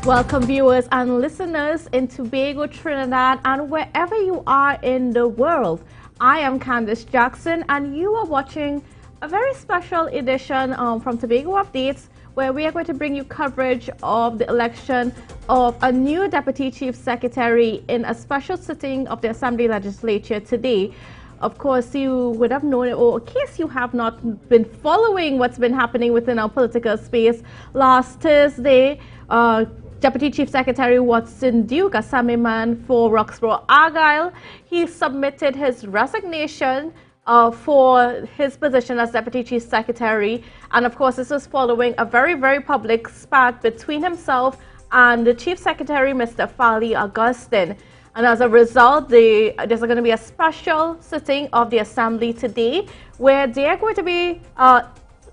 Welcome viewers and listeners in Tobago, Trinidad and wherever you are in the world. I am Candice Jackson and you are watching a very special edition from Tobago Updates, where we are going to bring you coverage of the election of a new Deputy Chief Secretary in a special sitting of the Assembly Legislature today. Of course, you would have known it, or in case you have not been following what's been happening within our political space, last Thursday, Deputy Chief Secretary Watson Duke, a Sami man for Roxborough Argyle, he submitted his resignation for his position as Deputy Chief Secretary. And of course, this was following a very, very public spat between himself and the Chief Secretary, Mr. Farley Augustine. And as a result, there's going to be a special sitting of the Assembly today where they are going to be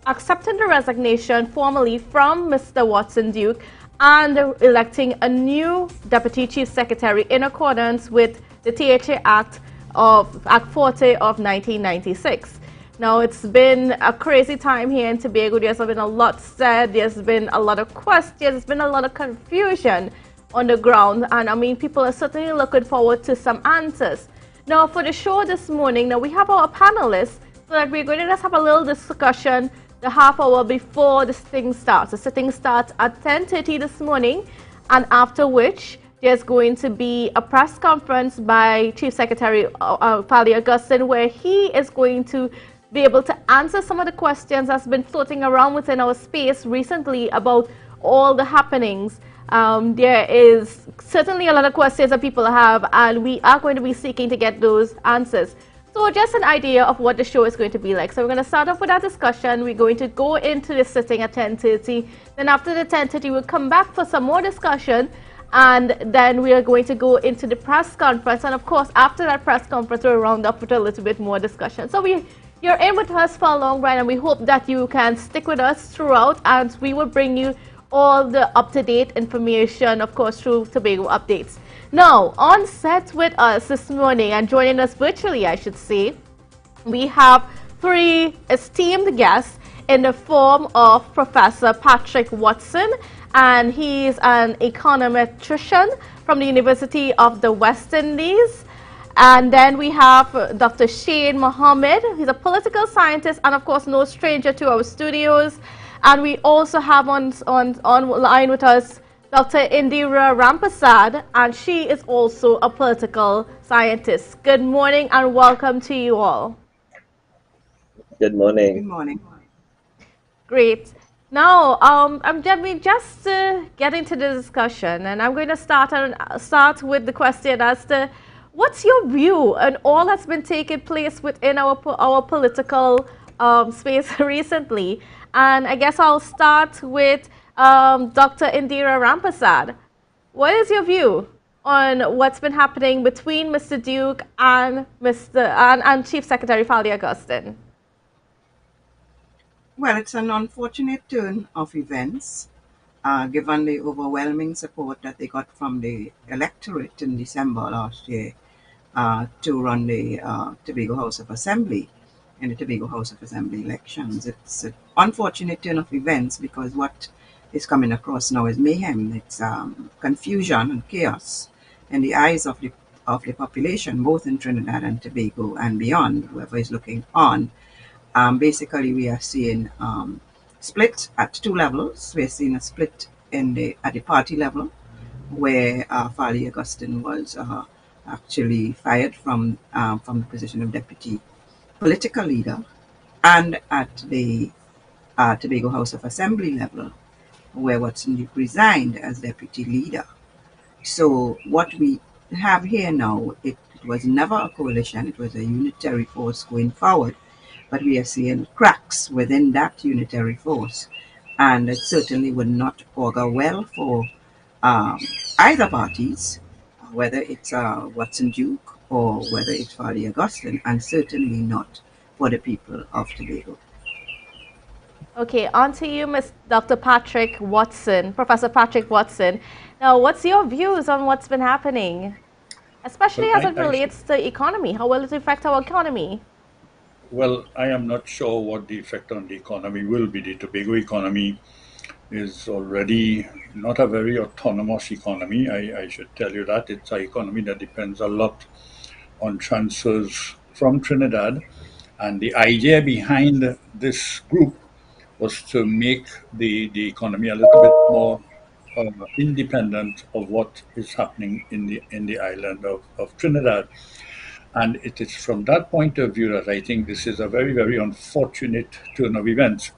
accepting the resignation formally from Mr. Watson Duke and electing a new Deputy Chief Secretary in accordance with the THA Act 40 of 1996. Now, it's been a crazy time here in Tobago. There's been a lot said. There's been a lot of questions. There's been a lot of confusion on the ground. And I mean, people are certainly looking forward to some answers. Now, for the show this morning, now we have our panelists, so that we're going to just have a little discussion the half hour before the sitting starts. The sitting starts at 10:30 this morning, and after which there's going to be a press conference by Chief Secretary Farley Augustine, where he is going to be able to answer some of the questions that's been floating around within our space recently about all the happenings. There is certainly a lot of questions that people have, and we are going to be seeking to get those answers. So just an idea of what the show is going to be like. So we're going to start off with our discussion. We're going to go into the sitting at 10:30. Then after the 10:30, we'll come back for some more discussion. And then we are going to go into the press conference. And of course, after that press conference, we'll round up with a little bit more discussion. So you're in with us for a long ride, and we hope that you can stick with us throughout. And we will bring you all the up-to-date information, of course, through Tobago Updates. Now, on set with us this morning, and joining us virtually, I should say, we have three esteemed guests in the form of Professor Patrick Watson, and he's an econometrician from the University of the West Indies. And then we have Dr. Shane Mohammed. He's a political scientist and, of course, no stranger to our studios. And we also have on line with us Dr. Indira Rampasad, and she is also a political scientist. Good morning and welcome to you all. Good morning. Good morning. Great. Now, I'm just get into the discussion, and I'm going to start with the question as to what's your view on all that's been taking place within our political space recently. And I guess I'll start with Dr. Indira Rampasad. What is your view on what's been happening between Mr. Duke and and Chief Secretary Farley Augustine? Well, it's an unfortunate turn of events, given the overwhelming support that they got from the electorate in December last year to run the Tobago House of Assembly in the Tobago House of Assembly elections. It's an unfortunate turn of events because what is coming across now is mayhem. It's confusion and chaos in the eyes of the population, both in Trinidad and Tobago and beyond, whoever is looking on. Basically, we are seeing split at two levels. We're seeing a split at the party level, where Farley Augustine was actually fired from the position of deputy political leader, and at the Tobago House of Assembly level, where Watson Duke resigned as deputy leader. So what we have here now, it was never a coalition, it was a unitary force going forward, but we are seeing cracks within that unitary force, and it certainly would not augur well for either parties, whether it's Watson Duke or whether it's Farley Augustine, and certainly not for the people of Tobago. Okay, on to you, Dr. Patrick Watson, Professor Patrick Watson. Now, what's your views on what's been happening, especially as it relates to economy? How will it affect our economy? Well, I am not sure what the effect on the economy will be. The Tobago economy is already not a very autonomous economy. I should tell you that. It's an economy that depends a lot on transfers from Trinidad. And the idea behind this group was to make the economy a little bit more independent of what is happening in the island of Trinidad. And it is from that point of view that I think this is a very, very unfortunate turn of events.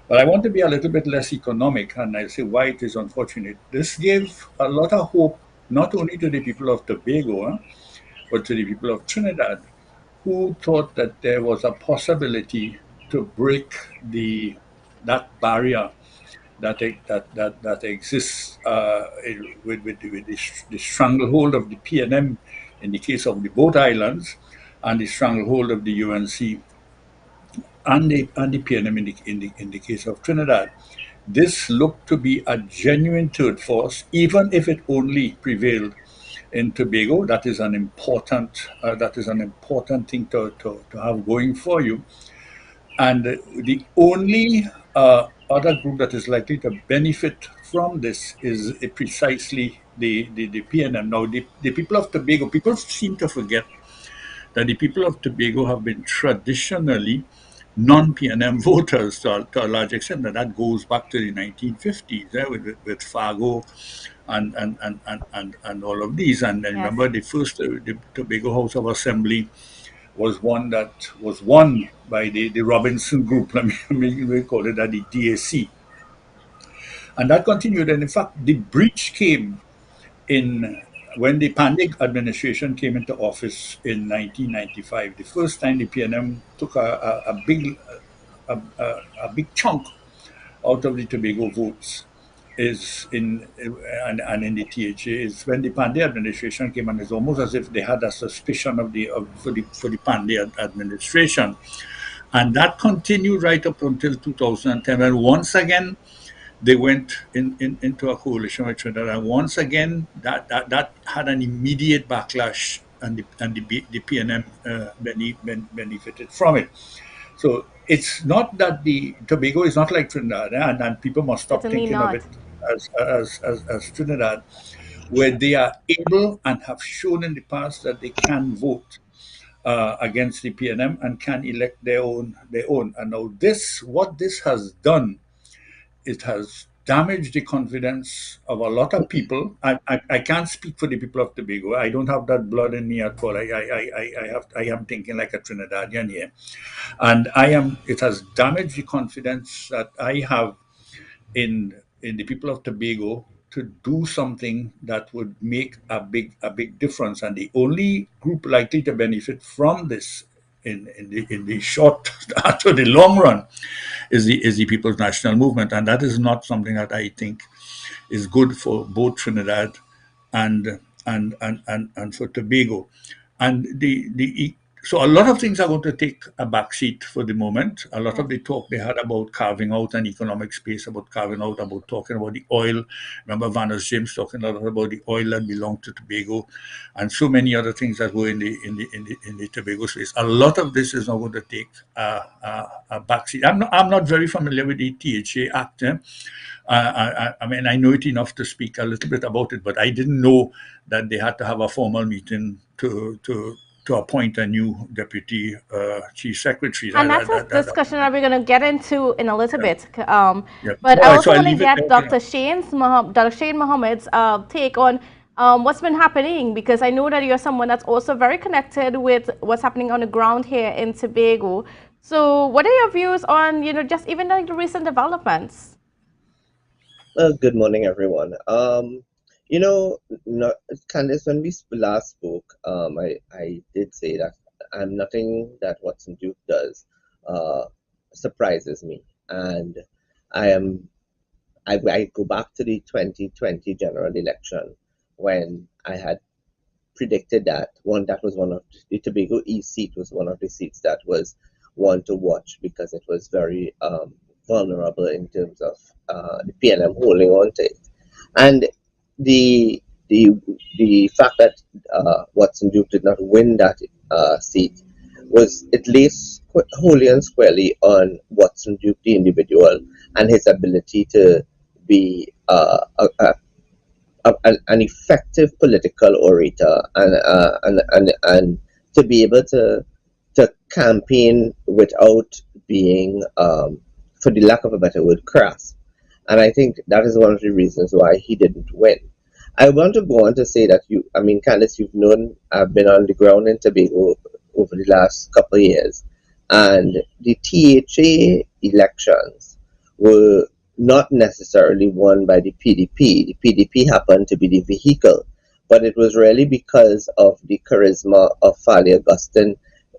But I want to be a little bit less economic, and I say why it is unfortunate. This gave a lot of hope, not only to the people of Tobago, but to the people of Trinidad, who thought that there was a possibility to break the that barrier that exists with the stranglehold of the PNM in the case of the both islands, and the stranglehold of the UNC and the PNM in the case of Trinidad. This looked to be a genuine third force, even if it only prevailed in Tobago. That is an important thing to have going for you. And the only other group that is likely to benefit from this is precisely the PNM. Now, the people of Tobago, people seem to forget that the people of Tobago have been traditionally non-PNM voters to a large extent. That goes back to the 1950s with Fargo and all of these. And I Yes. remember the first the Tobago House of Assembly was one that was won by the Robinson Group. Let me call it that, the DAC. And that continued. And in fact, the breach came in when the Pandey administration came into office in 1995. The first time the PNM took a big chunk out of the Tobago votes is and in the THA is when the Pandey administration came, and it's almost as if they had a suspicion for the Pandey administration, and that continued right up until 2010, and once again they went into a coalition with Trinidad, and once again that had an immediate backlash, and the PNM benefited from it. So it's not that the Tobago is not like Trinidad, and people must stop Certainly thinking of not. it as Trinidad, where they are able and have shown in the past that they can vote against the PNM and can elect their own. And now what this has done, it has damaged the confidence of a lot of people. I can't speak for the people of Tobago. I don't have that blood in me at all. I am thinking like a Trinidadian here, and it has damaged the confidence that I have in the people of Tobago to do something that would make a big difference. And the only group likely to benefit from this in the short to the long run is the People's National Movement, and that is not something that I think is good for both Trinidad and and for Tobago. And so a lot of things are going to take a backseat for the moment. A lot of Yes. the talk they had about carving out an economic space, about talking about the oil. Remember Vanus James talking a lot about the oil that belonged to Tobago, and so many other things that were in the Tobago space. A lot of this is not going to take a backseat. I'm not very familiar with the THA Act. I mean, I know it enough to speak a little bit about it, but I didn't know that they had to have a formal meeting to appoint a new deputy chief secretary. And that's a discussion that we're going to get into in a little Yeah, bit. yeah. But All I right, so also I want to leave it get there. Yeah. Dr. Shane Mohammed's take on what's been happening, because I know that you're someone that's also very connected with what's happening on the ground here in Tobago. So what are your views on, just even like the recent developments? Well, good morning, everyone. You know, no, Candice, when we last spoke, I did say that nothing that Watson Duke does uh, surprises me, and I am I go back to the 2020 general election when I had predicted that was one of the Tobago East seat was one of the seats that was one to watch because it was very vulnerable in terms of the PNM holding on to it, and the the the fact that Watson Duke did not win that seat was at least wholly and squarely on Watson Duke, the individual, and his ability to be an effective political orator, and to be able to campaign without being, for the lack of a better word, crass. And I think that is one of the reasons why he didn't win. I want to go on to say that I mean, Candice, I've been on the ground in Tobago over the last couple of years, and the THA elections were not necessarily won by the PDP. The PDP happened to be the vehicle, but it was really because of the charisma of Farley Augustine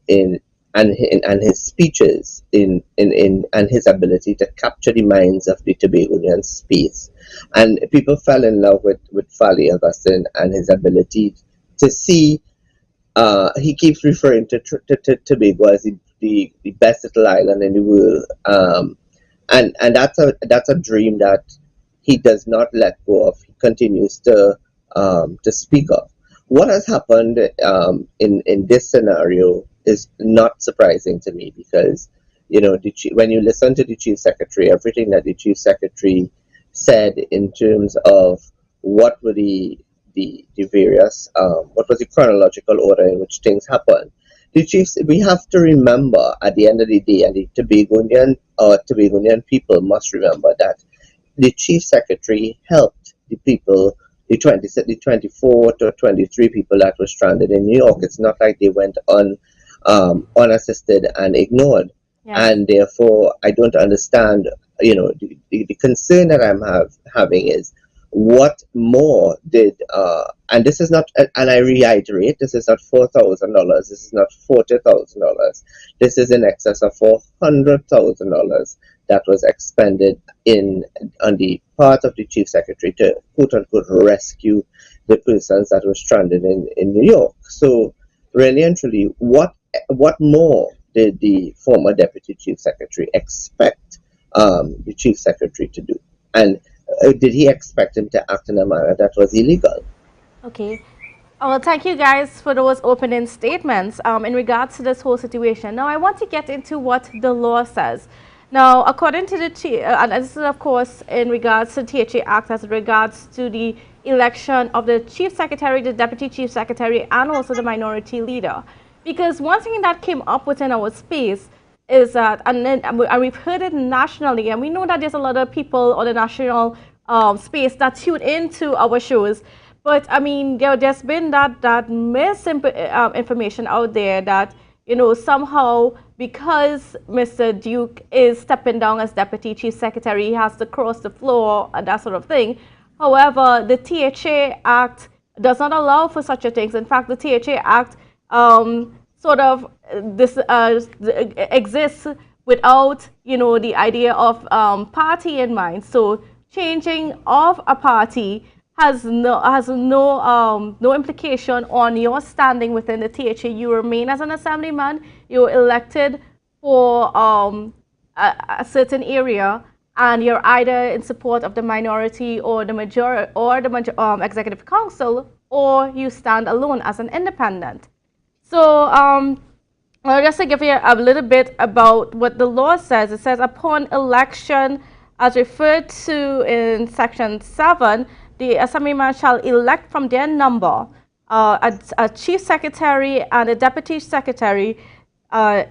in and his speeches and his ability to capture the minds of the Tobagonian space. And people fell in love with Farley Augustine and his ability to see. He keeps referring to Tobago as the best little island in the world, and that's a dream that he does not let go of. He continues to speak of. What has happened in this scenario is not surprising to me, because when you listen to the chief secretary, everything that the chief secretary said in terms of what were the various what was the chronological order in which things happened. We have to remember at the end of the day, and the Tobagonian people must remember that the chief secretary helped the people, the 24 to 23 people that were stranded in New York. It's not like they went unassisted and ignored. Yes. And therefore, I don't understand. The concern that I'm having is, what more did and this is not, and I reiterate, this is not $4,000, this is not $40,000, this is in excess of $400,000 that was expended on the part of the chief secretary to quote unquote rescue the persons that were stranded in New York. So really and truly, what more did the former deputy chief secretary expect the chief secretary to do? And did he expect him to act in a manner that was illegal? Okay. Well, thank you guys for those opening statements in regards to this whole situation. Now, I want to get into what the law says. Now, according to and this is of course in regards to the THA Act as regards to the election of the chief secretary, the deputy chief secretary, and also the minority leader. Because one thing that came up within our space is that, and we've heard it nationally, and we know that there's a lot of people on the national space that tune into our shows. But I mean, there's been that misinformation out there that, somehow because Mr. Duke is stepping down as deputy chief secretary, he has to cross the floor and that sort of thing. However, the THA Act does not allow for such a thing. In fact, the THA Act sort of exists without, the idea of party in mind. So changing of a party has no implication on your standing within the THA. You remain as an assemblyman. You're elected for a certain area, and you're either in support of the minority or the majority or the executive council, or you stand alone as an independent. So just to give you a little bit about what the law says, it says upon election, as referred to in section 7, the assemblyman shall elect from their number a chief secretary and a deputy secretary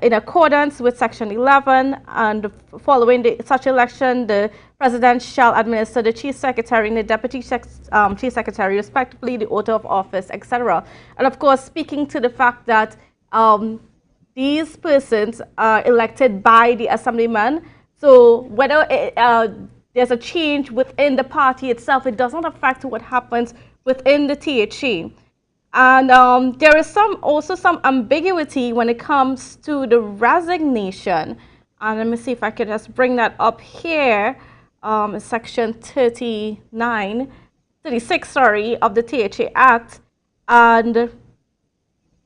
in accordance with section 11, and following such election, the president shall administer the chief secretary and the deputy chief secretary, respectively, the oath of office, etc. And of course, speaking to the fact that these persons are elected by the assemblyman, so whether there's a change within the party itself, it does not affect what happens within the THA. And there is also some ambiguity when it comes to the resignation. And let me see if I could just bring that up here. Section 36, of the THA Act. And,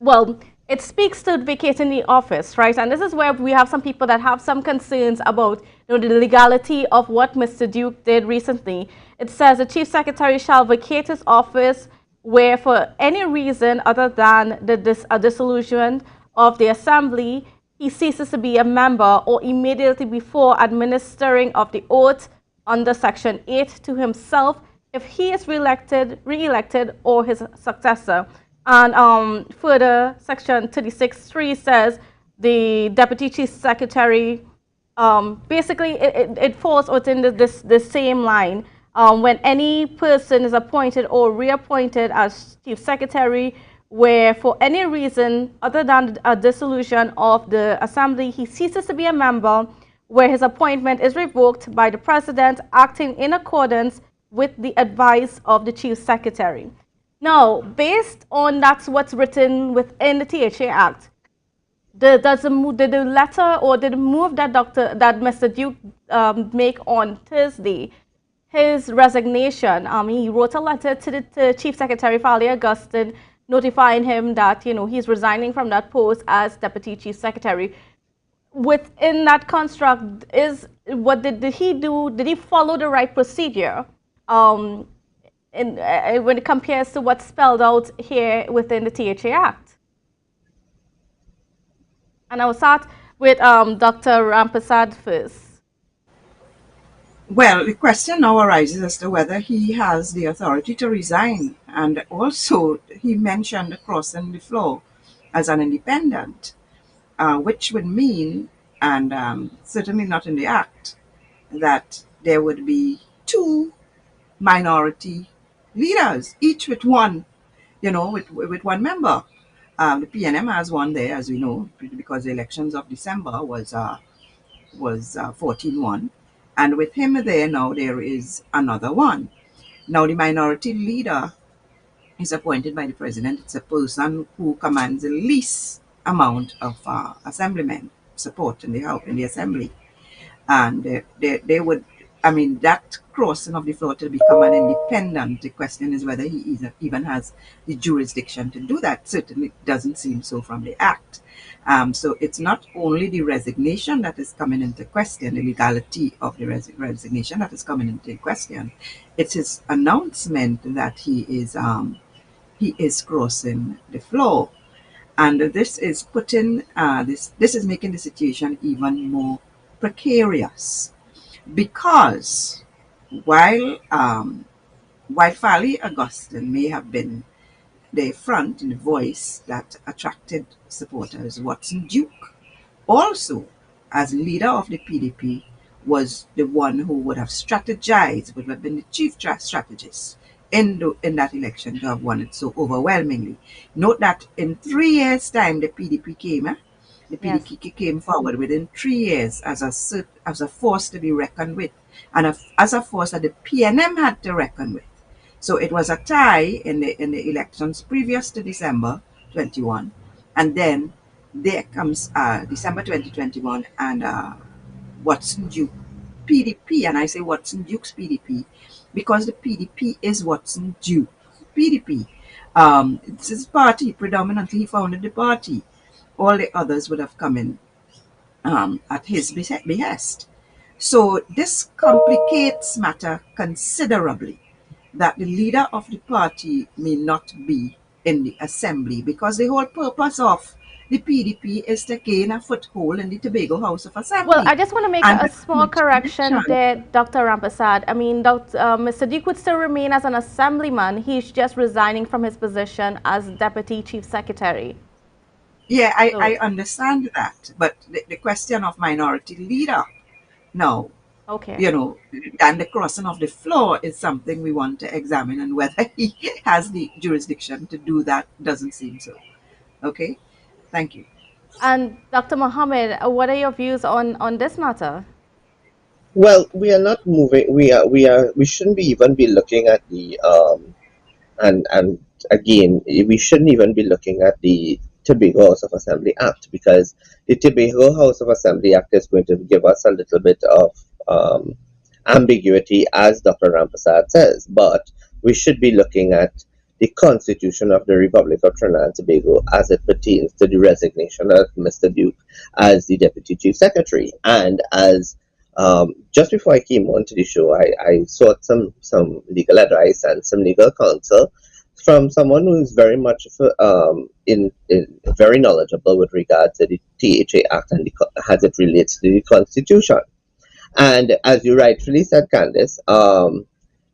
well, it speaks to vacating the office, right? And this is where we have some people that have some concerns about the legality of what Mr. Duke did recently. It says the chief secretary shall vacate his office where for any reason other than a dissolution of the assembly, he ceases to be a member, or immediately before administering of the oath under Section 8 to himself if he is re-elected, or his successor. And further, Section 36(3) says the Deputy Chief Secretary, basically it falls within the same line. When any person is appointed or reappointed as Chief Secretary, where for any reason other than a dissolution of the Assembly, he ceases to be a member, where his appointment is revoked by the President acting in accordance with the advice of the Chief Secretary. Now, based on that's what's written within the THA Act, the letter or the move that Mr. Duke make on Thursday, his resignation. He wrote a letter to the Chief Secretary Farley Augustine, notifying him that he's resigning from that post as Deputy Chief Secretary. Within that construct, what did he do? Did he follow the right procedure? When it compares to what's spelled out here within the THA Act. And I will start with Dr. Rampersad first. Well, the question now arises as to whether he has the authority to resign. And also, he mentioned crossing the floor as an independent, which would mean, and certainly not in the Act, that there would be two minority leaders, each with one, with one member. The PNM has one there, as we know, because the elections of December was 14-1. And with him there now, there is another one. Now, the minority leader is appointed by the president. It's a person who commands the least amount of assemblymen support in the assembly. And they would, that crossing of the floor to become an independent, the question is whether he even has the jurisdiction to do that. Certainly doesn't seem so from the Act. So it's not only the resignation that is coming into question, the legality of the resignation that is coming into question. It's his announcement that he is crossing the floor. And this is putting, this is making the situation even more precarious, because while Farley Augustine may have been the front and the voice that attracted supporters, Watson Duke also, as leader of the PDP, was the one who would have strategized, would have been the chief strategist in that election to have won it so overwhelmingly. Note that in 3 years' time, the PDP came. The PDP came forward within 3 years as a force to be reckoned with, and as a force that the PNM had to reckon with. So it was a tie in the elections previous to December 21, and then there comes December 2021 and Watson Duke PDP, and I say Watson Duke's PDP because the PDP is Watson Duke PDP. It's his party predominantly. He founded the party. All the others would have come in at his behest. So this complicates matter considerably, that the leader of the party may not be in the assembly, because the whole purpose of the PDP is to gain a foothold in the Tobago House of Assembly. Well, I just want to make a small correction there, Dr. Rampersad. Mr. Duke would still remain as an assemblyman. He's just resigning from his position as Deputy Chief Secretary. Yeah, I understand that, but the question of minority leader, no. Okay. And the crossing of the floor is something we want to examine, and whether he has the jurisdiction to do that doesn't seem so. Okay, thank you. And Dr. Mohammed, what are your views on this matter? Well, we are not moving. We shouldn't even be looking at the and again, we shouldn't even be looking at the Tobago House of Assembly Act, because the Tobago House of Assembly Act is going to give us a little bit of ambiguity, as Dr. Rampersad says, but we should be looking at the Constitution of the Republic of Trinidad and Tobago as it pertains to the resignation of Mr. Duke as the Deputy Chief Secretary. And as just before I came onto the show, I sought some legal advice and some legal counsel from someone who is very much very knowledgeable with regard to the THA Act and as it relates to the Constitution. And as you rightfully said, Candice,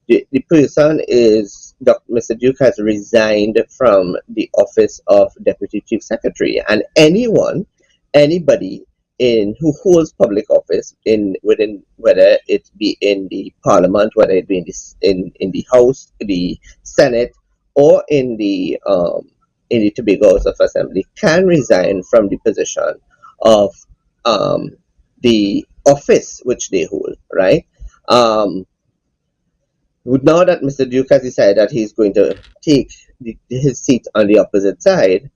the person is Mr. Duke has resigned from the office of Deputy Chief Secretary, and anybody in who holds public office in within whether it be in the Parliament, whether it be in the House, the Senate, or in the Tobago House of Assembly, can resign from the position of um, the office which they hold, right? Um, now that Mr. Duke has decided that he's going to take his seat on the opposite side,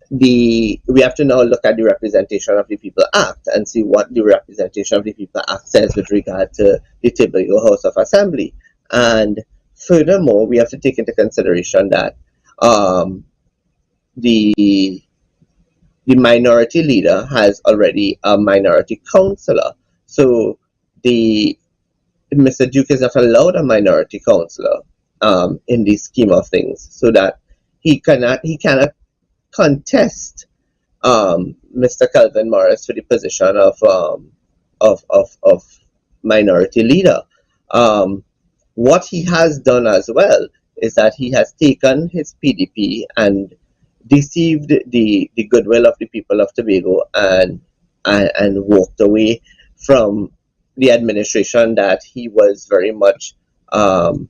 we have to now look at the Representation of the People Act and see what the Representation of the People Act says with regard to the Tobago House of Assembly. And furthermore, we have to take into consideration that um, the the minority leader has already a minority councillor. So the Mr. Duke is not allowed a minority councillor in the scheme of things, so that he cannot contest Mr. Calvin Morris for the position of minority leader. Um, what he has done as well is that he has taken his PDP and deceived the goodwill of the people of Tobago, and walked away from the administration that he was very much um,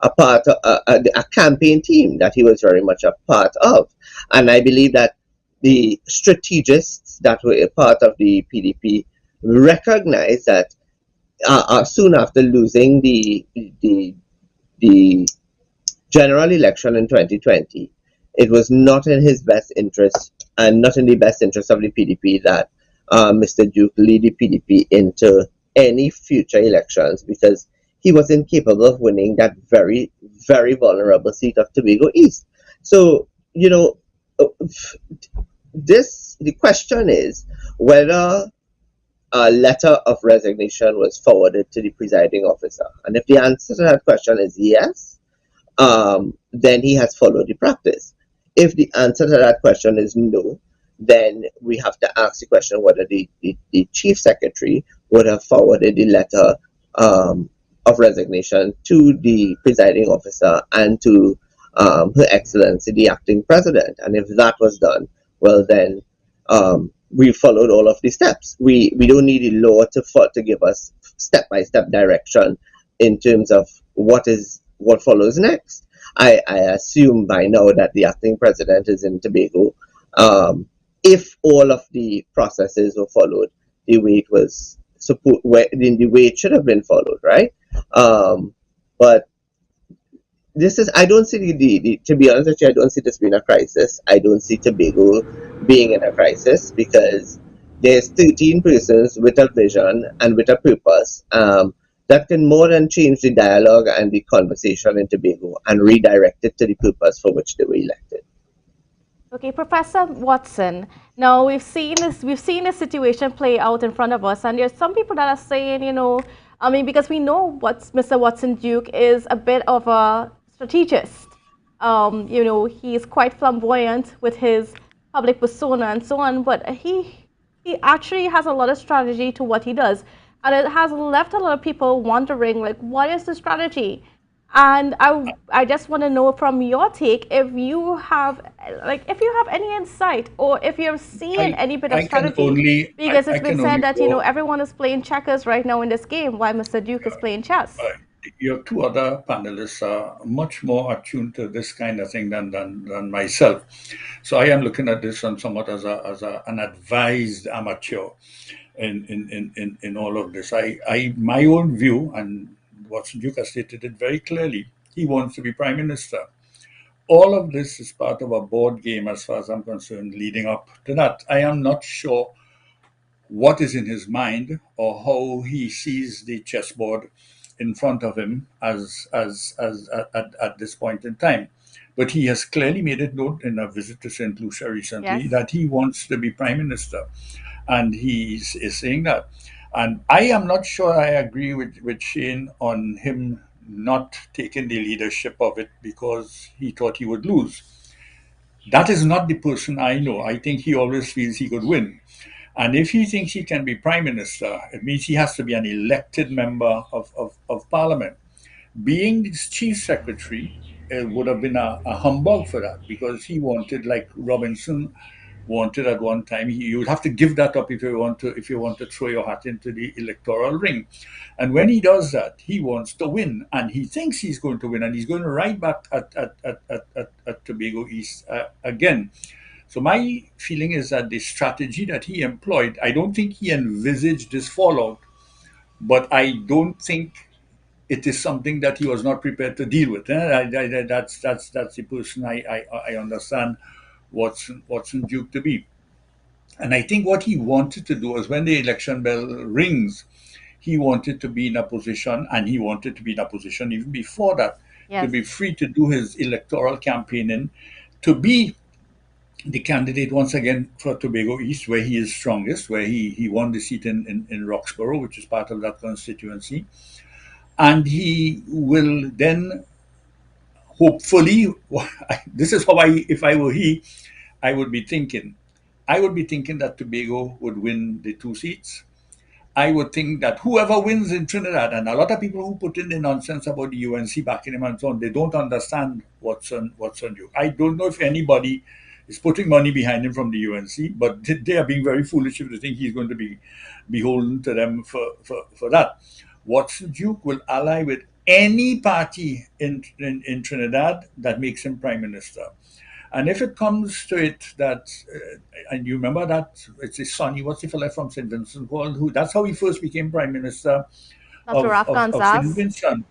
a part of, a campaign team that he was very much a part of. And I believe that the strategists that were a part of the PDP recognized that soon after losing the general election in 2020, it was not in his best interest and not in the best interest of the PDP that Mr. Duke lead the PDP into any future elections, because he was incapable of winning that very, very vulnerable seat of Tobago East. So, uh, the question is whether a letter of resignation was forwarded to the presiding officer. And if the answer to that question is yes, then he has followed the practice. If the answer to that question is no, then we have to ask the question whether the chief secretary would have forwarded the letter of resignation to the presiding officer and to Her Excellency the acting president. And if that was done, well then we followed all of the steps. We don't need the law to give us step by step direction in terms of what follows next. I assume by now that the acting president is in Tobago. If all of the processes were followed the way it was in the way it should have been followed, right? But this is I don't see the to be honest with you, I don't see this being a crisis. I don't see Tobago being in a crisis because there's 13 persons with a vision and with a purpose that can more than change the dialogue and the conversation in Tobago and redirect it to the purpose for which they were elected. Okay, Professor Watson. Now we've seen this situation play out in front of us, and there's some people that are saying, I mean, because we know what Mr. Watson Duke is a bit of a strategist. He is quite flamboyant with his public persona and so on, but he actually has a lot of strategy to what he does, and it has left a lot of people wondering, like, what is the strategy? And I just want to know from your take if you have any insight or if you've seen any bit of I can strategy, only because I it's been can said only that go. everyone is playing checkers right now in this game while Mr. Duke is playing chess. Your two other panelists are much more attuned to this kind of thing than myself. So I am looking at this on somewhat an advised amateur in all of this. My own view, and what Duke has stated it very clearly, he wants to be prime minister. All of this is part of a board game as far as I'm concerned leading up to that. I am not sure what is in his mind or how he sees the chessboard in front of him as at this point in time. But he has clearly made it known in a visit to St. Lucia recently Yes. that he wants to be prime minister. And he is saying that. And I am not sure I agree with Shane on him not taking the leadership of it because he thought he would lose. That is not the person I know. I think he always feels he could win. And if he thinks he can be prime minister, it means he has to be an elected member of parliament. Being the chief secretary, it would have been a humbug for that, because he wanted, like Robinson wanted at one time, you would have to give that up if you want to throw your hat into the electoral ring. And when he does that, he wants to win, and he thinks he's going to win, and he's going to ride back at Tobago East again. So my feeling is that the strategy that he employed, I don't think he envisaged this fallout, but I don't think it is something that he was not prepared to deal with. That's the person I understand Watson Duke to be. And I think what he wanted to do was, when the election bell rings, he wanted to be in a position, and he wanted to be in a position even before that, to Yes. be free to do his electoral campaigning, to be the candidate once again for Tobago East, where he is strongest, where he won the seat in Roxborough, which is part of that constituency. And he will then hopefully, this is how if I were he, I would be thinking. I would be thinking that Tobago would win the two seats. I would think that whoever wins in Trinidad, and a lot of people who put in the nonsense about the UNC backing him and so on, they don't understand what's on you. I don't know if anybody is putting money behind him from the UNC, but they are being very foolish if they think he's going to be beholden to them for that. Watson Duke will ally with any party in Trinidad that makes him prime minister. And if it comes to it that, and you remember that it's his son, what's the fellow from St. Vincent called, who, that's how he first became prime minister Dr. Raf of St. Gonzalez. Vincent.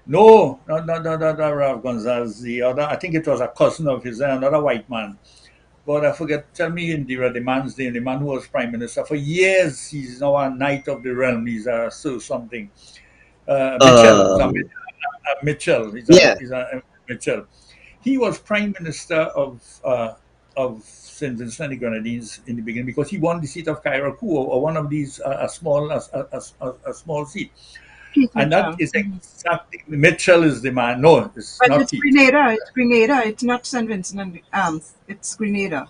No, not Rav Gonzalez, the other, I think it was a cousin of his, another white man. God, I forget, tell me Indira, the man's name, the man who was prime minister for years. He's now a knight of the realm. He's a so something. Mitchell, Mitchell. Yeah. He's a Mitchell. He was prime minister of Saint Vincent and the Grenadines in the beginning, because he won the seat of Kairaku, or one of these a small seat, Keith and that Mitchell. is exactly Mitchell is the man. No, it's But not it's Keith. Grenada. It's Grenada. It's not St. Vincent and it's Grenada.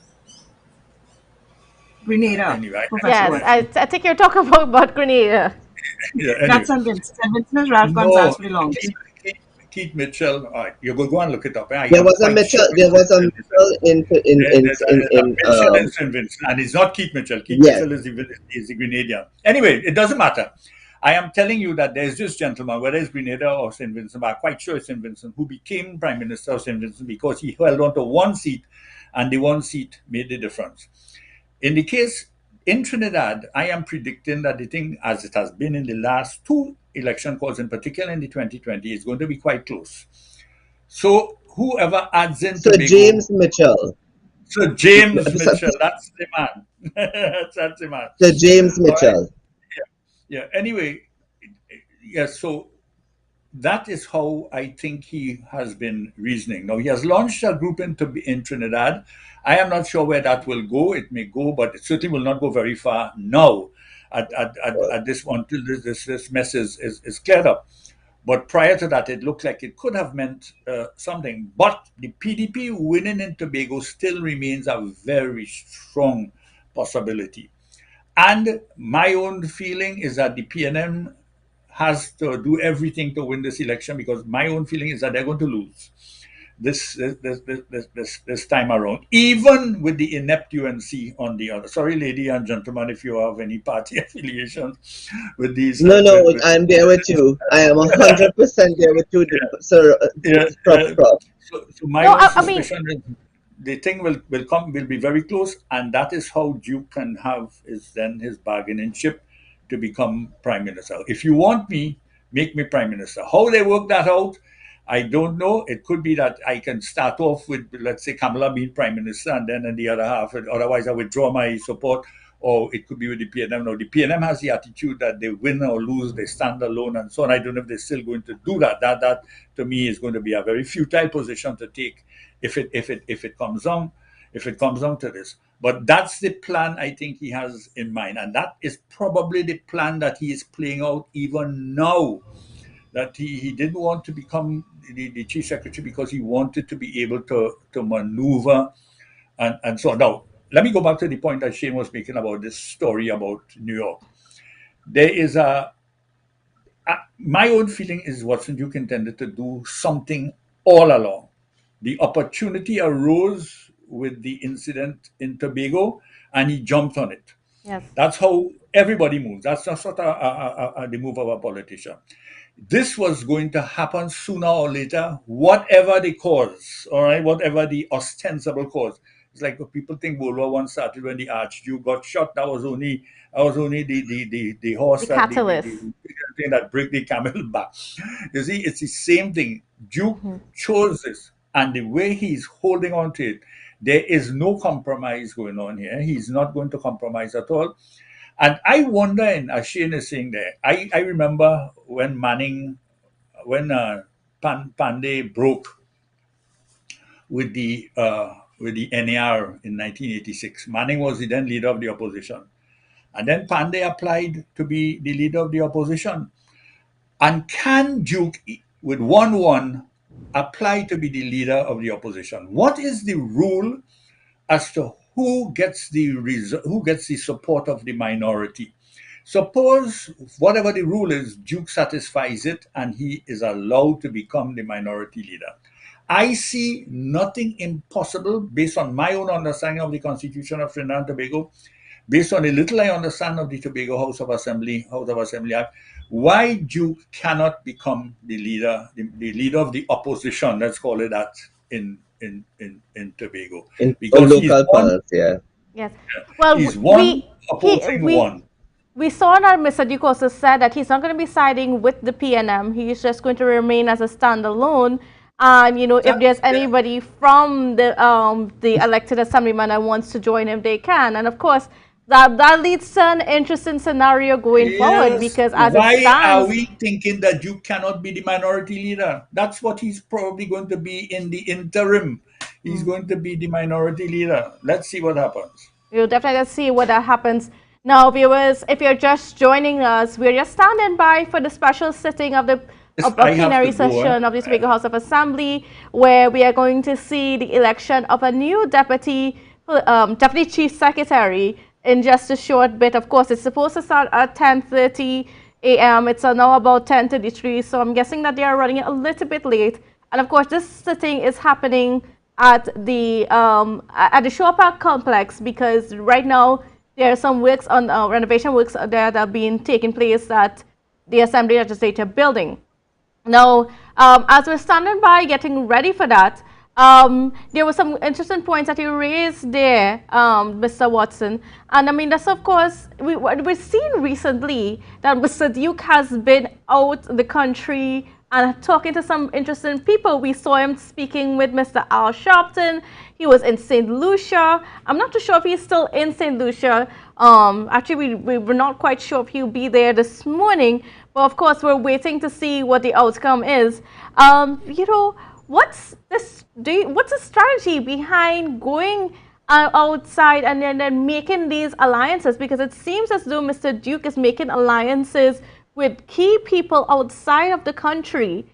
Grenada, Anyway, Professor Yes, Watson. I think you're talking about Grenada. yeah, Not anyway. St. Vincent. St. Vincent is Ralph No, Gonzalez for the longest. Keith Mitchell. All right, you go and look it up. I There am was a quite Mitchell. sure There was a it's Mitchell there's a Mitchell in St. Vincent, and it's not Keith Mitchell. Keith yes. Mitchell is the Grenadian. Anyway, it doesn't matter. I am telling you that there's this gentleman, whether it's Grenada or St. Vincent, but I'm quite sure it's St. Vincent, who became Prime Minister of St. Vincent because he held on to one seat, and the one seat made the difference. In the case in Trinidad, I am predicting that the thing, as it has been in the last two election calls, in particular in the 2020, is going to be quite close. So whoever adds in Sir Tobago, James Mitchell. so James Sir, Mitchell, that's the man. That's the man. Sir James All right. Mitchell. Yeah. Anyway, yes. So that is how I think he has been reasoning. Now he has launched a group in Trinidad. I am not sure where that will go. It may go, but it certainly will not go very far now. At this until this mess is cleared up. But prior to that, it looked like it could have meant something. But the PDP winning in Tobago still remains a very strong possibility. And my own feeling is that the PNM has to do everything to win this election, because my own feeling is that they're going to lose this time around, even with the inept UNC on the other. Sorry, lady and gentlemen, if you have any party affiliation with these. No, no, I'm there with you. I am 100% there with you, Sir Yeah, Prof. so my No, own I mean, suspicion is the thing will be very close, and that is how Duke can have his bargaining chip to become prime minister. If you want me, make me prime minister. How they work that out, I don't know. It could be that I can start off with, let's say, Kamala being prime minister, and then in the other half, otherwise I withdraw my support. Or it could be with the PNM. Now, the PNM has the attitude that they win or lose, they stand alone, and so on. I don't know if they're still going to do that. That to me is going to be a very futile position to take if it comes on to this. But that's the plan I think he has in mind, and that is probably the plan that he is playing out even now. That he didn't want to become the chief secretary because he wanted to be able to maneuver and so on. Now, let me go back to the point that Shane was making about this story about New York. There is my own feeling is Watson Duke intended to do something all along. The opportunity arose with the incident in Tobago, and he jumped on it. Yes. That's how everybody moves. That's not sort of the move of a politician. This was going to happen sooner or later, whatever the cause, all right, whatever the ostensible cause. It's like people think World War One started when the Archduke got shot. That was only the horse The that catalyst. the thing that break the camel back. You see, it's the same thing. Duke Mm-hmm. chose this, and the way he's holding on to it, there is no compromise going on here. He's not going to compromise at all. And I wonder, and as Shane is saying there, I remember when Pandey broke with the NAR in 1986. Manning was the then leader of the opposition, and then Pandey applied to be the leader of the opposition. And can Duke, with 1-1, apply to be the leader of the opposition? What is the rule as to who gets the support of the minority? Suppose whatever the rule is, Duke satisfies it and he is allowed to become the minority leader. I see nothing impossible based on my own understanding of the Constitution of Trinidad and Tobago, based on the little I understand of the Tobago House of Assembly Act, why Duke cannot become the leader of the opposition, let's call it that, in Tobago. In Because local parts, yeah. Yes. Well, he's one opposing we one. we saw that Mr. Duke also said that he's not going to be siding with the PNM. He's just going to remain as a standalone. And if there's anybody from the elected assemblyman that wants to join him, they can. And of course, that leads to an interesting scenario going forward, because as it Why are stands, we thinking that Duke cannot be the minority leader? That's what he's probably going to be in the interim. He's going to be the minority leader. Let's see what happens. we'll definitely see what that happens. Now, viewers, if you're just joining us, we're just standing by for the special sitting of the Yes, a I have plenary to go. session of the Tobago House of Assembly, where we are going to see the election of a new deputy chief secretary in just a short bit. Of course, it's supposed to start at 10:30 a.m. It's now about 10:33, so I'm guessing that they are running it a little bit late. And of course, this sitting is happening at the Shore Park complex, because right now there are some works on renovation works there that are being taken place at the Assembly Legislature building. Now, as we're standing by getting ready for that, there were some interesting points that you raised there, Mr. Watson. And I mean, that's of course, we've seen recently that Mr. Duke has been out the country and talking to some interesting people. We saw him speaking with Mr. Al Sharpton. He was in St. Lucia. I'm not too sure if he's still in St. Lucia. Actually, we were not quite sure if he'll be there this morning. But of course, we're waiting to see what the outcome is. What's the strategy behind going outside and then making these alliances? Because it seems as though Mr. Duke is making alliances with key people outside of the country.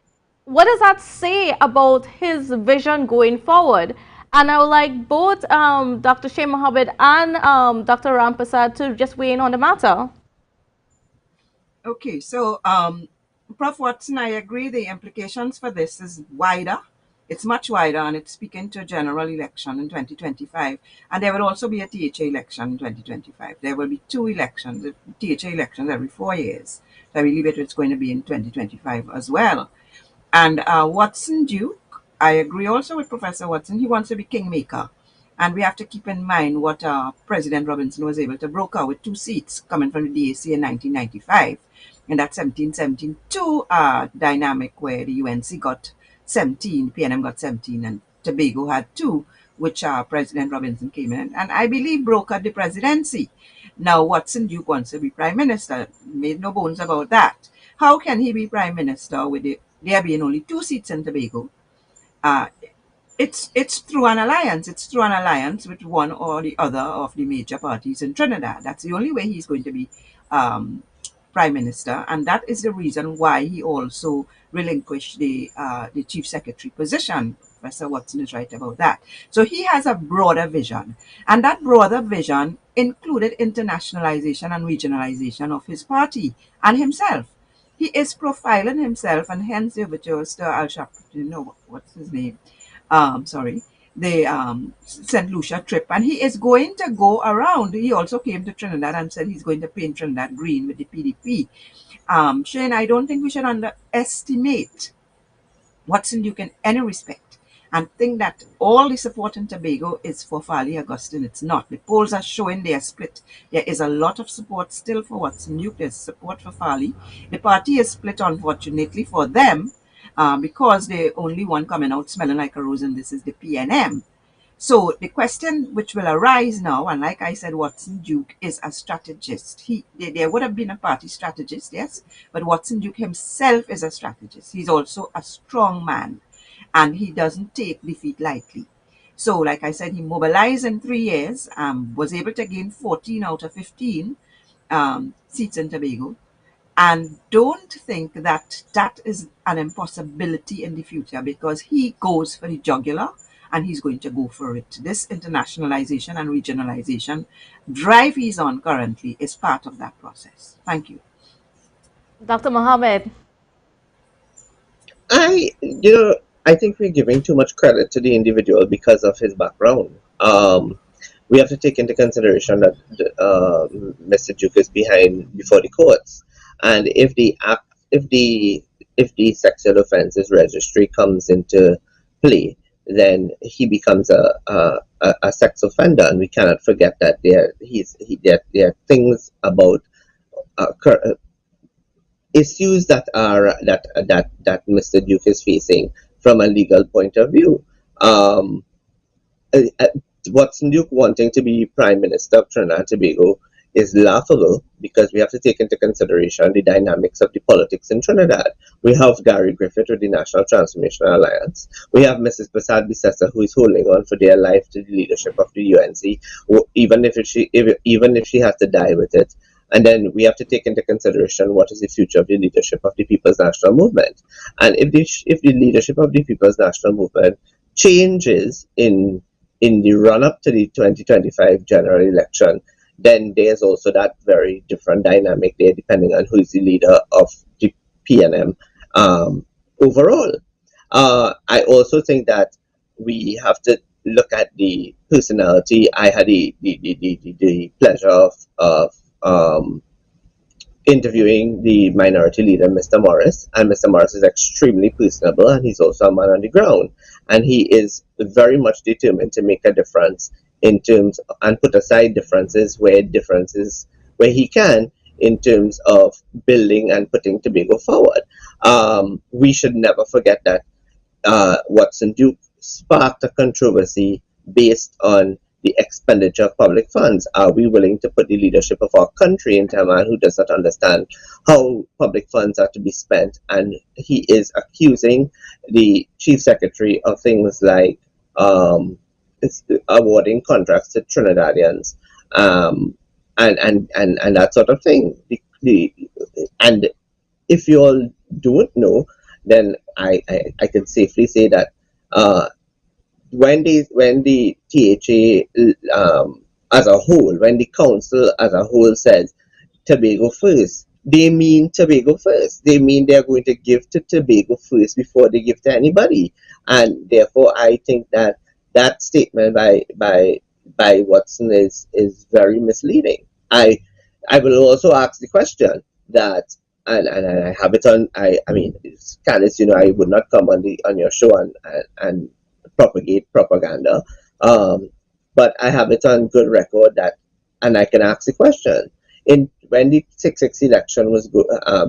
What does that say about his vision going forward? And I would like both Dr. Shea Mohammed and Dr. Rampasad to just weigh in on the matter. Okay, so Prof. Watson, I agree the implications for this is wider. It's much wider, and it's speaking to a general election in 2025. And there will also be a THA election in 2025. There will be two elections, THA elections every 4 years. So I believe it's going to be in 2025 as well. And Watson Duke, I agree also with Professor Watson. He wants to be kingmaker. And we have to keep in mind what President Robinson was able to broker with 2 seats coming from the DAC in 1995. And that 17-17-2 dynamic where the UNC got 17, PNM got 17, and Tobago had 2, which President Robinson came in. And I believe brokered the presidency. Now, Watson Duke wants to be prime minister. Made no bones about that. How can he be prime minister with there being only 2 seats in Tobago? It's through an alliance. It's through an alliance with one or the other of the major parties in Trinidad. That's the only way he's going to be prime minister, and that is the reason why he also relinquished the chief secretary position. Professor Watson is right about that. So he has a broader vision, and that broader vision included internationalization and regionalization of his party and himself. He is profiling himself, and hence the overtures to Al Shapr, what's his name? Sorry, the St. Lucia trip, and he is going to go around. He also came to Trinidad and said he's going to paint Trinidad green with the PDP. Shane, I don't think we should underestimate Watson Duke in any respect and think that all the support in Tobago is for Farley Augustine. It's not. The polls are showing they are split. There is a lot of support still for Watson Duke. There's support for Farley. The party is split, unfortunately, for them because the only one coming out smelling like a rose, and this is the PNM. So the question which will arise now, and like I said, Watson Duke is a strategist. There would have been a party strategist, yes, but Watson Duke himself is a strategist. He's also a strong man, and he doesn't take defeat lightly. So, like I said, he mobilized in 3 years, was able to gain 14 out of 15 seats in Tobago. And don't think that that is an impossibility in the future, because he goes for the jugular and he's going to go for it. This internationalization and regionalization drive he's on currently is part of that process. Thank you. Dr. Mohammed. I think we're giving too much credit to the individual because of his background. We have to take into consideration that Mr. Duke is before the courts, and if the sexual offences registry comes into play, then he becomes a sex offender, and we cannot forget that there are things about issues that Mr. Duke is facing from a legal point of view. Watson Duke wanting to be Prime Minister of Trinidad and Tobago is laughable, because we have to take into consideration the dynamics of the politics in Trinidad. We have Gary Griffith with the National Transformation Alliance. We have Mrs. Prasad Bisessa, who is holding on for dear life to the leadership of the UNC, even if she has to die with it. And then we have to take into consideration what is the future of the leadership of the People's National Movement. And if the leadership of the People's National Movement changes in the run-up to the 2025 general election, then there's also that very different dynamic there, depending on who is the leader of the PNM overall. I also think that we have to look at the personality. I had the pleasure of interviewing the minority leader, Mr. Morris, and Mr. Morris is extremely personable, and he's also a man on the ground, and he is very much determined to make a difference in terms, and put aside differences where he can, in terms of building and putting Tobago forward. We should never forget that Watson Duke sparked a controversy based on the expenditure of public funds. Are we willing to put the leadership of our country into a man who does not understand how public funds are to be spent? And he is accusing the chief secretary of things like awarding contracts to Trinidadians and that sort of thing. And if you all don't know, then I can safely say that when the THA as a whole, when the council as a whole says Tobago first, they mean Tobago first. They mean they're going to give to Tobago first before they give to anybody. And therefore, I think that statement by Watson is very misleading. I will also ask the question that, and I have it on. I mean, Candice, I would not come on your show and propagate propaganda, but I have it on good record that, and I can ask the question: when the 6/6 election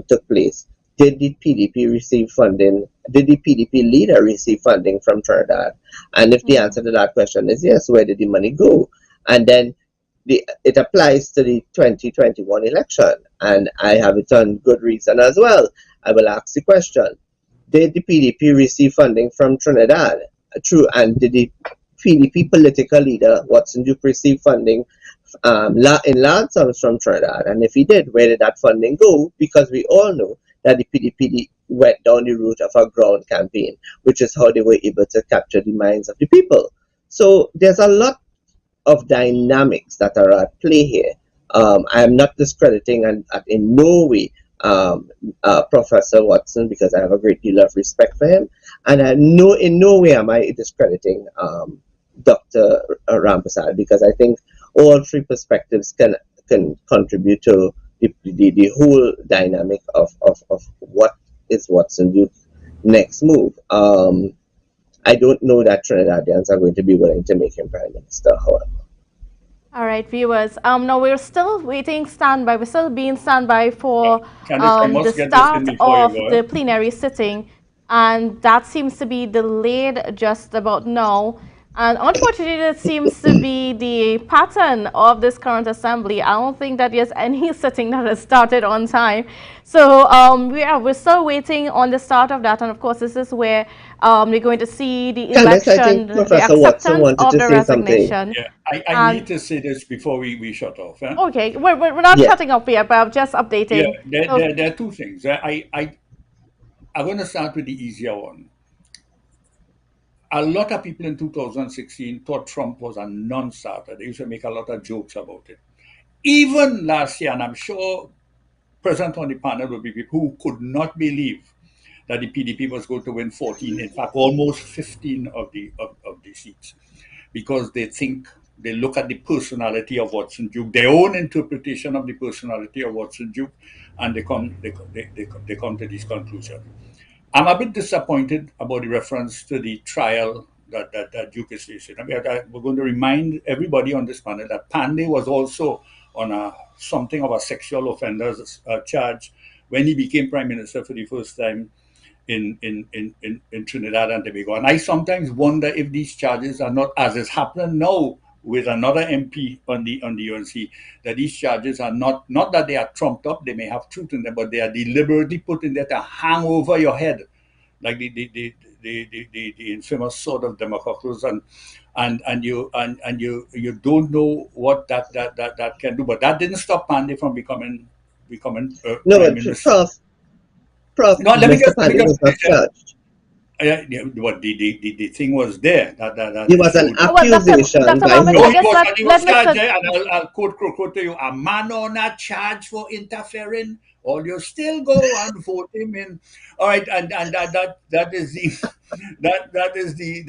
took place, did the PDP receive funding? Did the PDP leader receive funding from Trinidad? And if the answer to that question is yes, where did the money go? And then it applies to the 2021 election, and I have it on good reason as well. I will ask the question: did the PDP receive funding from Trinidad? True, and did the PDP political leader Watson Duke receive funding in large sums from Trinidad? And if he did, where did that funding go? Because we all know that the PDP went down the route of a ground campaign, which is how they were able to capture the minds of the people. So there's a lot of dynamics that are at play here. I am not discrediting and in no way Professor Watson, because I have a great deal of respect for him, and in no way am I discrediting Dr. Rampersad, because I think all three perspectives can contribute to the whole dynamic of what is Watson Duke's next move. I don't know that Trinidadians are going to be willing to make him prime minister, however. All right, viewers. Now we're still waiting standby. We're still being standby for Candice, I the must get this in start before you of go. the plenary sitting, and that seems to be delayed just about now. And unfortunately, it seems to be the pattern of this current assembly. I don't think that there's any sitting that has started on time. So we're still waiting on the start of that. And of course, this is where we're going to see the Candice, I election, think the Professor Watson acceptance wanted of to the say something. resignation. Yeah, I And need to say this before we shut off. okay, we're not Yeah. shutting up yet, but I'm just Yeah, updating. there, So, there, there are two things. I'm going to start with the easier one. A lot of people in 2016 thought Trump was a non-starter. They used to make a lot of jokes about it. Even last year, and I'm sure present on the panel will be people who could not believe that the PDP was going to win 14, in fact, almost 15 of the seats, because they look at the personality of Watson Duke, their own interpretation of the personality of Watson Duke, and they come to this conclusion. I'm a bit disappointed about the reference to the trial that Duke is facing. We're going to remind everybody on this panel that Pandey was also on something of a sexual offenders charge when he became prime minister for the first time in Trinidad and Tobago. And I sometimes wonder if these charges are not, as is happening now with another MP on the UNC, that these charges are not that they are trumped up, they may have truth in them, but they are deliberately put in there to hang over your head, like the infamous sword of Damocles, and you don't know what that can do. But that didn't stop Pandey from becoming No, prime but minister. Prof, No, Mr. Pandey was not charged. yeah, what the thing was there that He they was an showed. well, accusation Dr. by Mohammed, No, I whom? he guess was, and he let was charged Mr. there, and I'll quote to you: a man on a charge for interfering, or you still go and vote him in. All right, and that is the that is the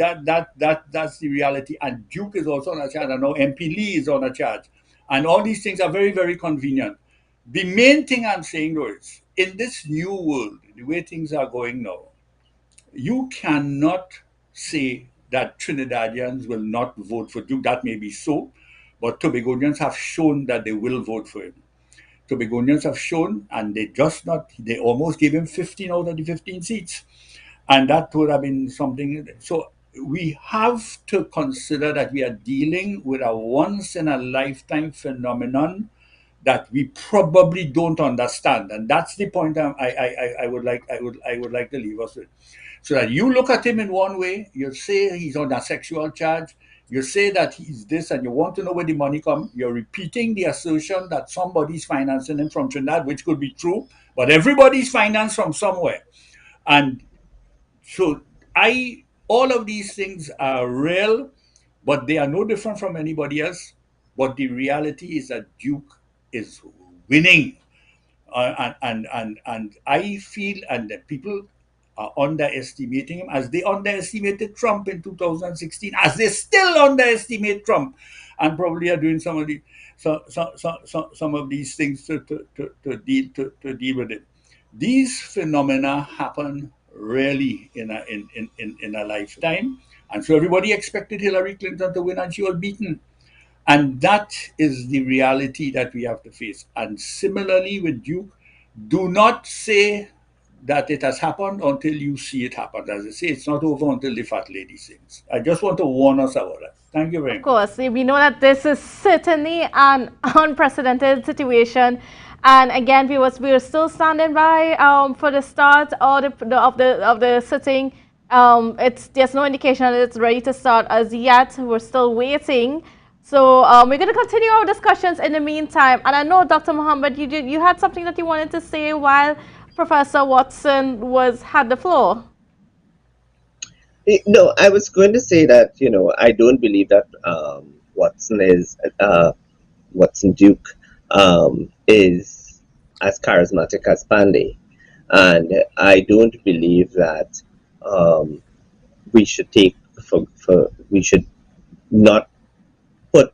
that's the reality. And Duke is also on a charge. I know MP Lee is on a charge, and all these things are very very convenient. The main thing I'm saying though is, in this new world, the way things are going now, you cannot say that Trinidadians will not vote for Duke. That may be so, but Tobagonians have shown that they will vote for him. Tobagonians have shown, and they almost gave him 15 out of the 15 seats. And that would have been something. So we have to consider that we are dealing with a once in a lifetime phenomenon that we probably don't understand, and that's the point I would like to leave us with. So that you look at him in one way, you say he's on a sexual charge, you say that he's this, and you want to know where the money comes. You're repeating the assertion that somebody's financing him from Trinidad, which could be true, but everybody's financed from somewhere. And so all of these things are real, but they are no different from anybody else. But the reality is that Duke is winning, and I feel, and that people are underestimating him, as they underestimated Trump in 2016, as they still underestimate Trump, and probably are doing some of these things to deal with it. These phenomena happen rarely in a lifetime, and so everybody expected Hillary Clinton to win, and she was beaten. And that is the reality that we have to face. And similarly with Duke, do not say that it has happened until you see it happen. As I say, it's not over until the fat lady sings. I just want to warn us about that. Thank you very Of much. course, we know that this is certainly an unprecedented situation. And again, we are still standing by for the start of the sitting. There's no indication that it's ready to start as yet. We're still waiting. So we're going to continue our discussions in the meantime. And I know, Dr. Mohammed, you had something that you wanted to say while Professor Watson had the floor. No, I was going to say that, I don't believe that Watson Duke is as charismatic as Panday. And I don't believe that we should we should not put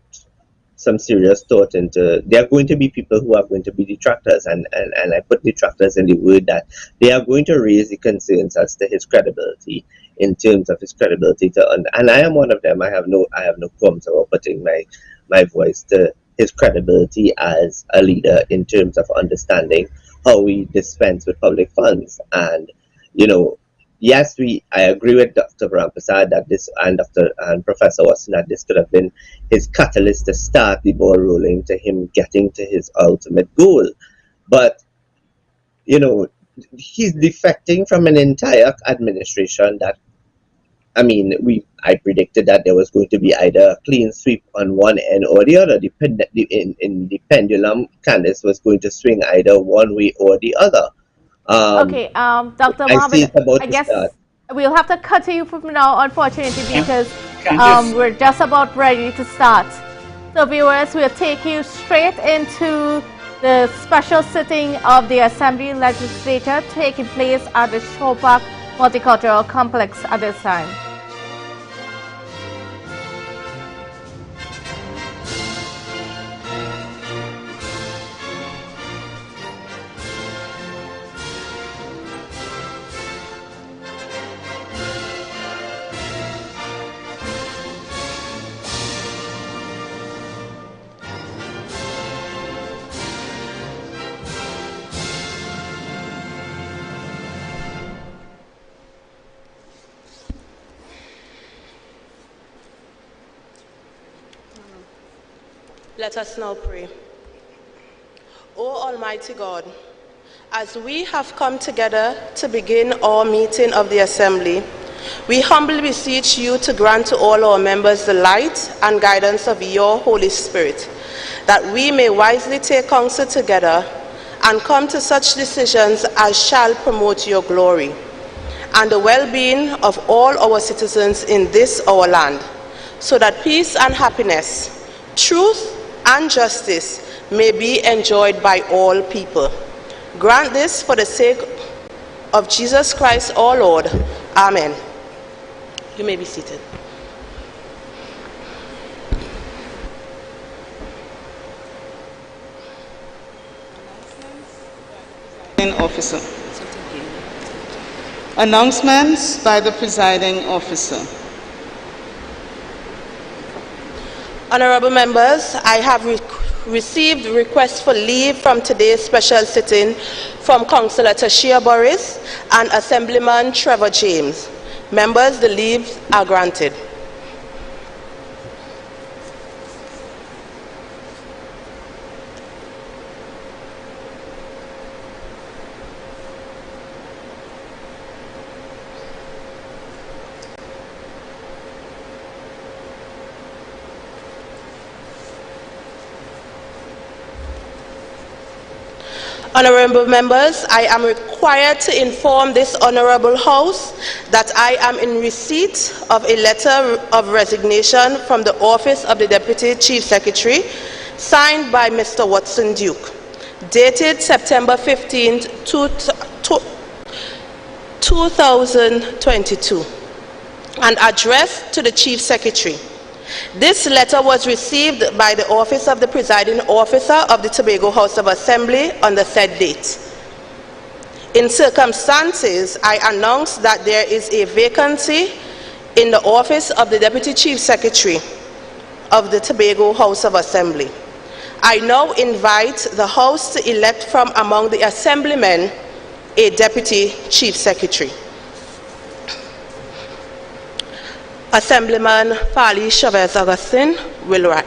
some serious thought into. There are going to be people who are going to be detractors, and I put detractors in the word that they are going to raise the concerns as to his credibility, in terms of his credibility and I am one of them. I have no qualms about putting my voice to his credibility as a leader in terms of understanding how we dispense with public funds. And yes, I agree with Dr. Brampasad that this and Professor Watson that this could have been his catalyst to start the ball rolling to him getting to his ultimate goal. But he's defecting from an entire administration that, I predicted that there was going to be either a clean sweep on one end or the other. In the pendulum, Candace was going to swing either one way or the other. Okay, Dr. Mohammed, I guess start. We'll have to cut you from now, unfortunately, because we're just about ready to start. So, viewers, we'll take you straight into the special sitting of the Assembly Legislature taking place at the Shore Park Multicultural Complex at this time. Let us now pray. O Almighty God, as we have come together to begin our meeting of the Assembly, we humbly beseech you to grant to all our members the light and guidance of your Holy Spirit, that we may wisely take counsel together and come to such decisions as shall promote your glory and the well-being of all our citizens in this our land, so that peace and happiness, truth and justice may be enjoyed by all people. Grant this for the sake of Jesus Christ our Lord. Amen. You may be seated. Officer. Announcements by the presiding officer. Honorable members, I have received requests for leave from today's special sitting from Councillor Tashia Boris and Assemblyman Trevor James. Members, the leaves are granted. Honorable members, I am required to inform this honorable House that I am in receipt of a letter of resignation from the office of the Deputy Chief Secretary, signed by Mr. Watson Duke, dated September 15, 2022, and addressed to the Chief Secretary. This letter was received by the Office of the Presiding Officer of the Tobago House of Assembly on the said date. In circumstances, I announce that there is a vacancy in the Office of the Deputy Chief Secretary of the Tobago House of Assembly. I now invite the House to elect from among the Assemblymen a Deputy Chief Secretary. Assemblyman Farley Augustine will rise.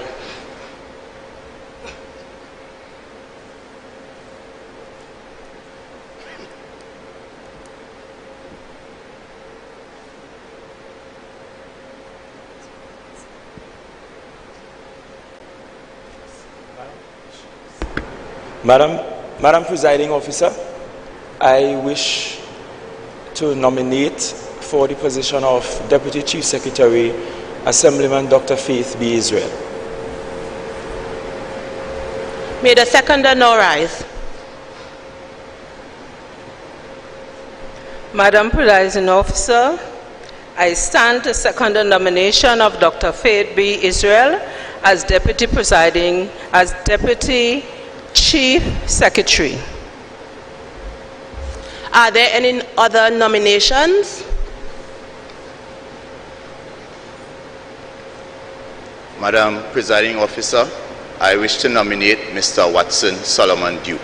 Madam Presiding Officer, I wish to nominate for the position of Deputy Chief Secretary, Assemblyman Dr. Faith B. Israel. May the seconder now rise. Madam Presiding Officer, I stand to second the nomination of Dr. Faith B. Israel as Deputy Chief Secretary. Are there any other nominations? Madam Presiding Officer, I wish to nominate Mr. Watson Solomon Duke.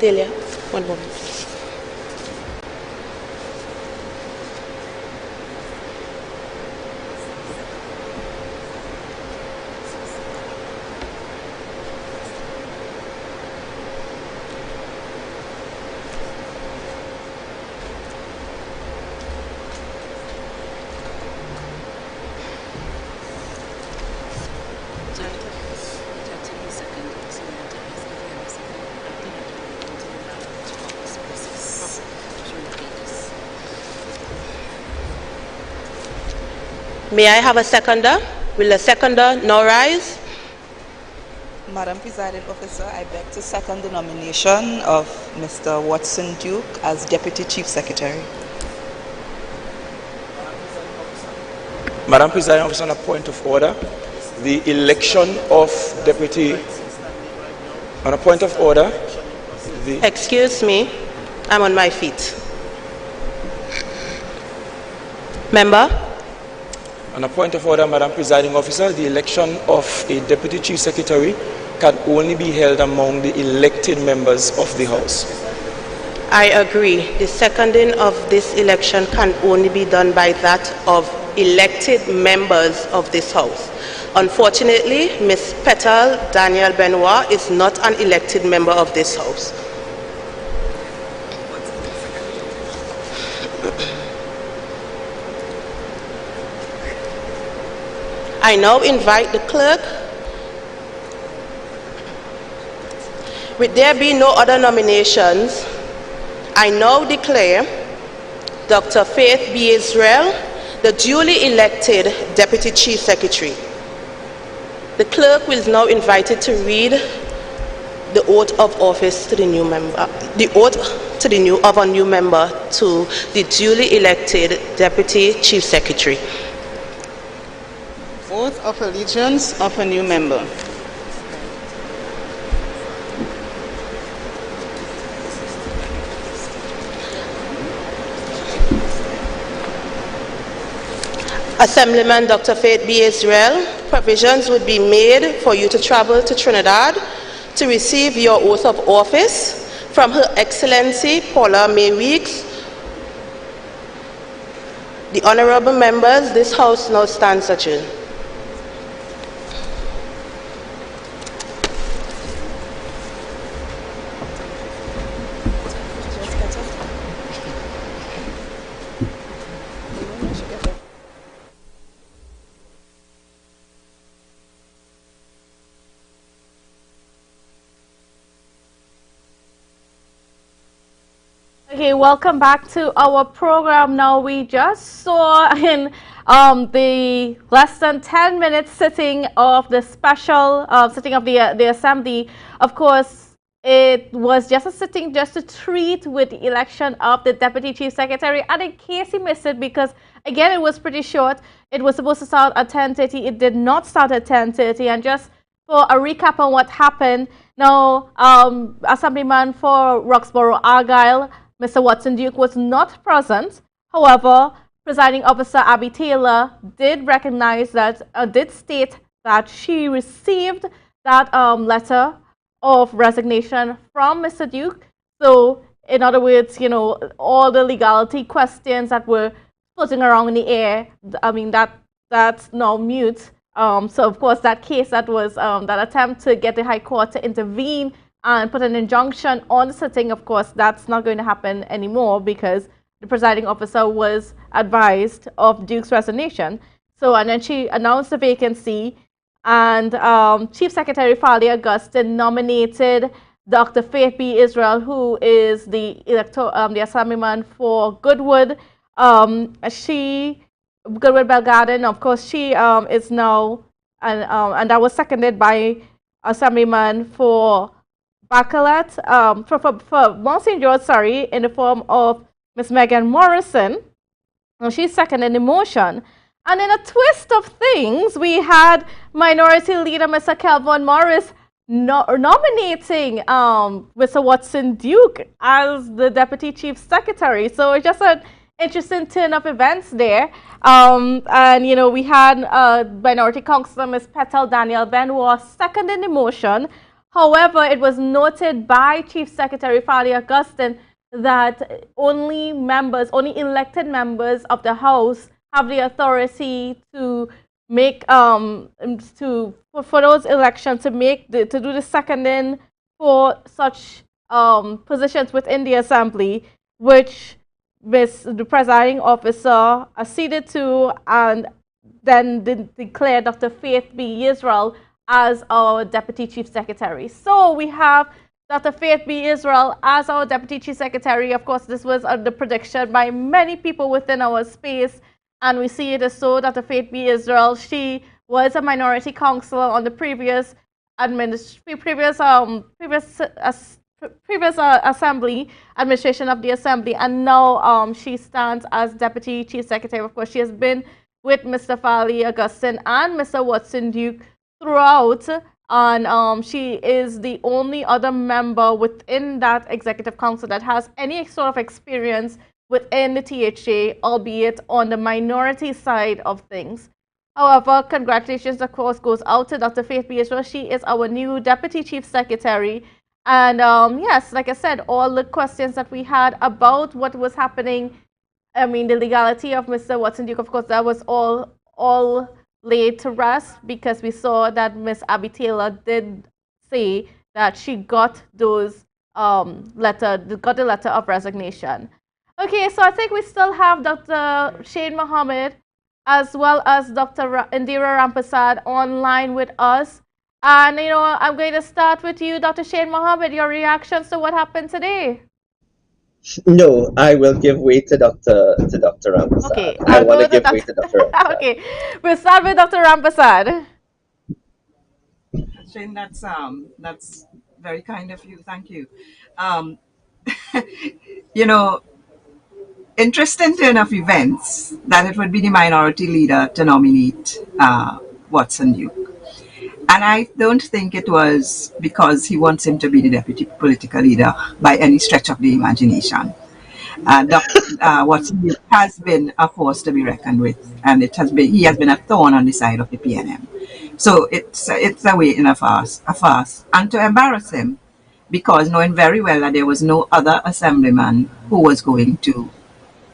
Delia, one moment, please. May I have a seconder? Will the seconder now rise? Madam Presiding Officer, I beg to second the nomination of Mr. Watson Duke as Deputy Chief Secretary. Madam Presiding Officer, on a point of order, the election of Deputy... On a point of order, the... Excuse me, I'm on my feet. Member? On a point of order, Madam Presiding Officer, the election of a Deputy Chief Secretary can only be held among the elected members of the House. I agree. The seconding of this election can only be done by that of elected members of this House. Unfortunately, Ms. Petal Daniel Benoit is not an elected member of this House. I now invite the clerk. With there being no other nominations, I now declare Dr. Faith B. Israel the duly elected Deputy Chief Secretary. The clerk will now invited to read the oath of office to the new member, the oath to the new of a new member to the duly elected Deputy Chief Secretary. Oath of allegiance of a new member. Assemblyman Dr. Faith B. Israel, provisions would be made for you to travel to Trinidad to receive your oath of office from Her Excellency Paula May Weeks. The honorable members, this House now stands adjourned. Okay, welcome back to our program. Now, we just saw in the less than 10-minute sitting of the special sitting of the Assembly. Of course, it was just a sitting just to treat with the election of the Deputy Chief Secretary. And in case you missed it, because again, it was pretty short, it was supposed to start at 10:30. It did not start at 10:30. And just for a recap on what happened, now, Assemblyman for Roxborough Argyle, Mr. Watson Duke, was not present. However, Presiding Officer Abby Taylor did recognize that, did state that she received that letter of resignation from Mr. Duke. So, in other words, you know, all the legality questions that were floating around in the air, I mean, that's now mute So of course that case that was that attempt to get the High Court to intervene and put an injunction on the sitting, of course that's not going to happen anymore because the presiding officer was advised of Duke's resignation. So and then she announced the vacancy, and Chief Secretary Farley Augustine nominated Dr. Faith B. Israel, who is the the assemblyman for Goodwood. Goodwood Belgarden, of course, she is now, and that was seconded by Assemblyman for Bacalat, for Mount St. George, sorry, in the form of Miss Megan Morrison. She seconded the motion. And in a twist of things, we had Minority Leader Mr. Kelvin Morris nominating Mr. Watson Duke as the Deputy Chief Secretary. So it's just an interesting turn of events there. And, you know, we had Minority Councillor Ms. Petal Daniel Benoit seconding the motion. However, it was noted by Chief Secretary Farley Augustine that only elected members of the House have the authority to make for those elections to do the seconding for such positions within the assembly, which the presiding officer acceded to, and then declared Dr. Faith B. Israel as our Deputy Chief Secretary. So we have Dr. Faith B. Israel as our Deputy Chief Secretary. Of course, this was the prediction by many people within our space, and we see it as so. Dr. Faith B. Israel, she was a minority councillor on the previous assembly, administration of the assembly, and now she stands as Deputy Chief Secretary. Of course, she has been with Mr. Farley Augustine and Mr. Watson Duke throughout, and she is the only other member within that executive council that has any sort of experience within the THA, albeit on the minority side of things. However, congratulations, of course, goes out to Dr. Faith B. Israel. She is our new Deputy Chief Secretary. And yes, like I said, all the questions that we had about what was happening, I mean, the legality of Mr. Watson Duke, of course, that was all laid to rest, because we saw that Miss Abby Taylor did say that she got those the letter of resignation. Okay, so I think we still have Dr. Shane Mohammed as well as Dr. Indira Rampasad online with us. And, you know, I'm going to start with you, Dr. Shane Mohammed, your reactions to what happened today. No, I will give way to Dr. Rampasad. Okay, I want to give way to Dr. Rampasad. Okay, we'll start with Dr. Rampasad. Shane, that's very kind of you. Thank you. You know, interesting turn of events that it would be the minority leader to nominate Watson Duke. And I don't think it was because he wants him to be the deputy political leader by any stretch of the imagination. Watson Duke has been a force to be reckoned with, and he has been a thorn on the side of the PNM. So it's a way in a farce, and to embarrass him, because knowing very well that there was no other assemblyman who was going to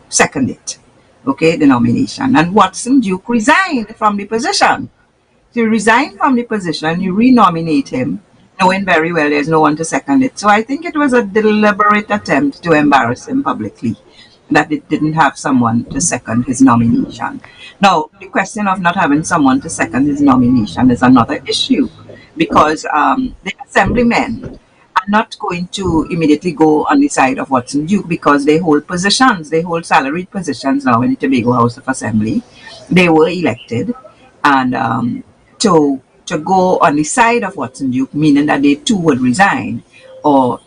second it, okay, the nomination. And Watson Duke resigned from the position. You resign from the position and you renominate him, knowing very well there's no one to second it. So I think it was a deliberate attempt to embarrass him publicly, that it didn't have someone to second his nomination. Now, the question of not having someone to second his nomination is another issue, because the assemblymen are not going to immediately go on the side of Watson Duke, because they hold positions, they hold salaried positions now in the Tobago House of Assembly. They were elected, and to go on the side of Watson Duke, meaning that they too would resign, or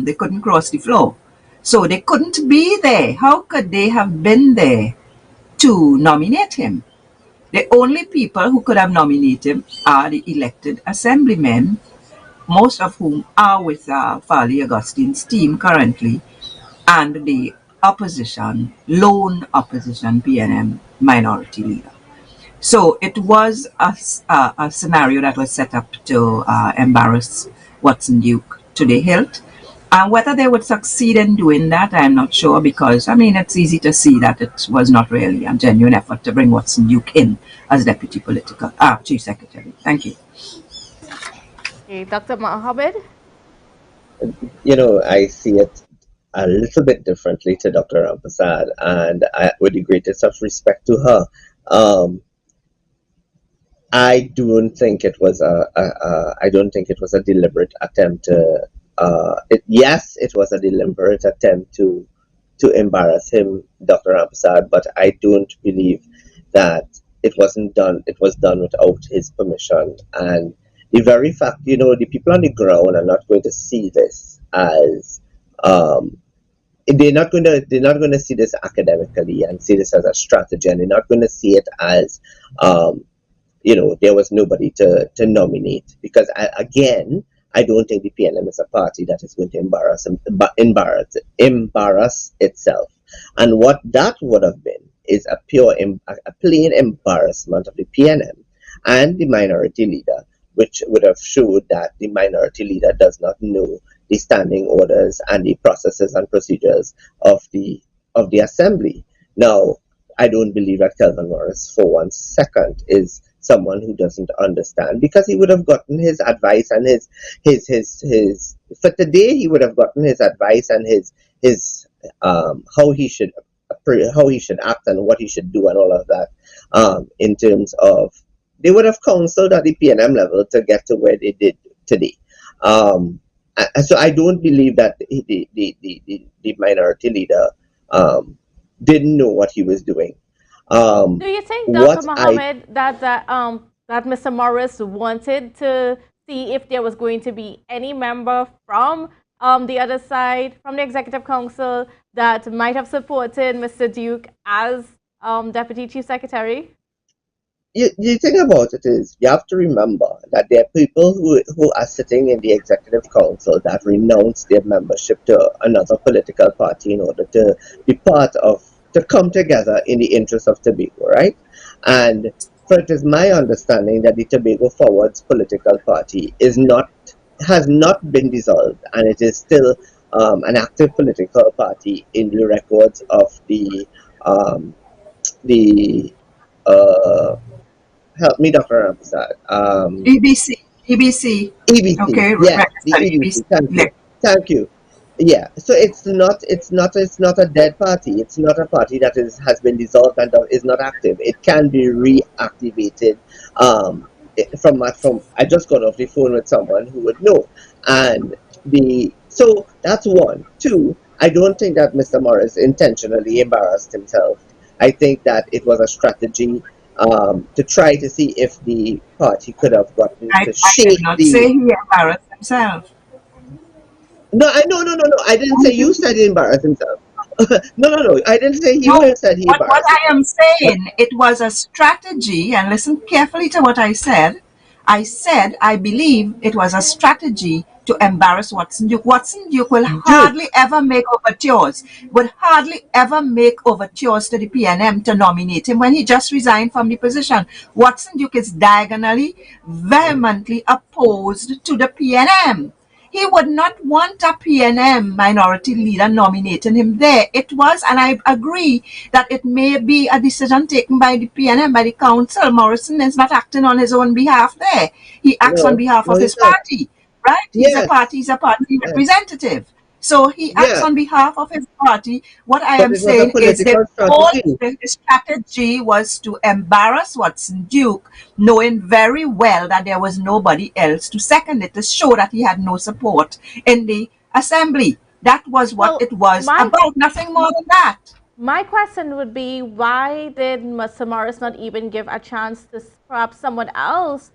they couldn't cross the floor. So they couldn't be there. How could they have been there to nominate him? The only people who could have nominated him are the elected assemblymen, most of whom are with Farley Augustine's team currently, and the opposition, lone opposition PNM minority leader. So it was a scenario that was set up to embarrass Watson Duke to the hilt. And whether they would succeed in doing that, I'm not sure, because, I mean, it's easy to see that it was not really a genuine effort to bring Watson Duke in as Deputy Chief Secretary. Thank you. Okay, Dr. Mohammed? I see it a little bit differently to Dr. Rampersad, and with the greatest of respect to her, I don't think it was I don't think it was a deliberate attempt to. Yes, it was a deliberate attempt to embarrass him, Dr. Rampersad, but I don't believe that it wasn't done. It was done without his permission, and the very fact, the people on the ground are not going to see this as they're not going to see this academically and see this as a strategy, and they're not going to see it as there was nobody to nominate, because again, I don't think the PNM is a party that is going to embarrass itself. And what that would have been is a plain embarrassment of the PNM and the minority leader, which would have showed that the minority leader does not know the standing orders and the processes and procedures of the assembly. Now, I don't believe that Kelvin Morris for 1 second is someone who doesn't understand, because he would have gotten his advice and his for today he would have gotten his advice and his how he should act and what he should do and all of that, in terms of, they would have counseled at the PNM level to get to where they did today. So I don't believe that the minority leader didn't know what he was doing. Do you think, Dr. Mohammed, that Mr. Morris wanted to see if there was going to be any member from the other side, from the Executive Council, that might have supported Mr. Duke as Deputy Chief Secretary? The thing about it is, you have to remember that there are people who are sitting in the Executive Council that renounce their membership to another political party in order to be to come together in the interest of Tobago, right? And for it is my understanding that the Tobago Forward's political party has not been dissolved, and it is still an active political party in the records of the help me, Dr. Rampersad. EBC. Okay, yeah, the EBC. Thank you. Yeah, so it's not a dead party. It's not a party that has been dissolved and is not active. It can be reactivated. From I just got off the phone with someone who would know, and so that's one. Two, I don't think that Mr. Morris intentionally embarrassed himself. I think that it was a strategy to try to see if the party could have gotten to shake I did not say he embarrassed himself. No, I didn't say you said he embarrassed himself. No, I didn't say you said he embarrassed himself. What I am saying, it was a strategy, and listen carefully to what I said. I said I believe it was a strategy to embarrass Watson Duke. Watson Duke will hardly ever make overtures to the PNM to nominate him when he just resigned from the position. Watson Duke is diagonally, vehemently opposed to the PNM. He would not want a PNM minority leader nominating him there. It was, and I agree that it may be a decision taken by the PNM, by the council. Morrison is not acting on his own behalf there. He acts on behalf of his party, right? He's a party representative. So he acts on behalf of his party. What I am saying is the whole strategy was to embarrass Watson Duke, knowing very well that there was nobody else to second it, to show that he had no support in the assembly. That was what it was about, nothing more than that. My question would be, why did Mr. Morris not even give a chance to perhaps someone else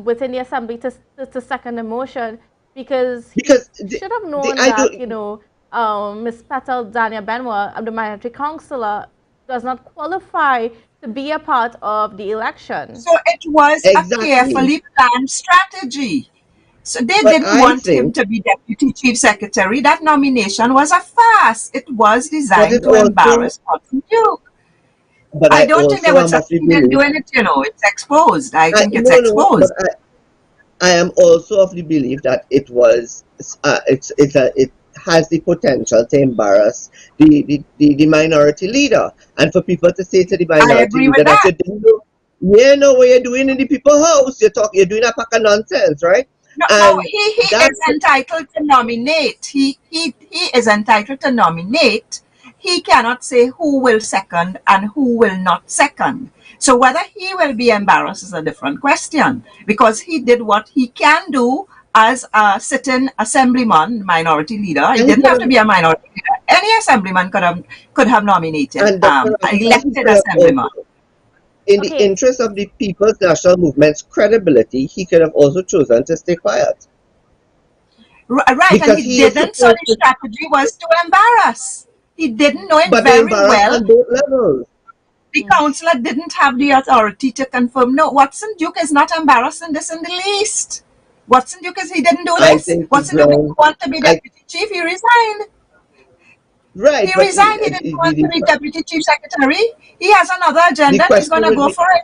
within the assembly to second the motion? Because he should have known that, Ms. Patel Dania Benwa, the minority councillor, does not qualify to be a part of the election. So it was a carefully planned strategy. So they didn't want him to be Deputy Chief Secretary. That nomination was a farce. It was designed to embarrass Watson Duke. But I don't think they would succeed in doing it, it's exposed. I think it's exposed. I am also of the belief that it has the potential to embarrass the minority leader, and for people to say to the I minority agree with leader that that. you didn't know, what you're doing in the people's house. You're doing a pack of nonsense, right? No, no, And he is that's entitled to nominate. He is entitled to nominate. He cannot say who will second and who will not second. So whether he will be embarrassed is a different question, because he did what he can do as a sitting assemblyman, minority leader. He and he didn't could have to have, be a minority leader. Any assemblyman could have nominated and Dr. Rampersad, he elected could have assemblyman. also, in the Okay, interest of the People's National Movement's credibility, he could have also chosen to stay quiet Right, and because he he is didn't. So supposed the to, strategy was to embarrass. He didn't know it but they very embarrassed well. on both levels. The councillor didn't have the authority to confirm. No, Watson Duke is not embarrassing this in the least. Watson Duke he didn't do I this. think the Watson Duke didn't ground, want to be I deputy chief. He resigned. right, He but resigned. He didn't want to be deputy chief secretary. He has another the agenda and he's going question to would go be for it.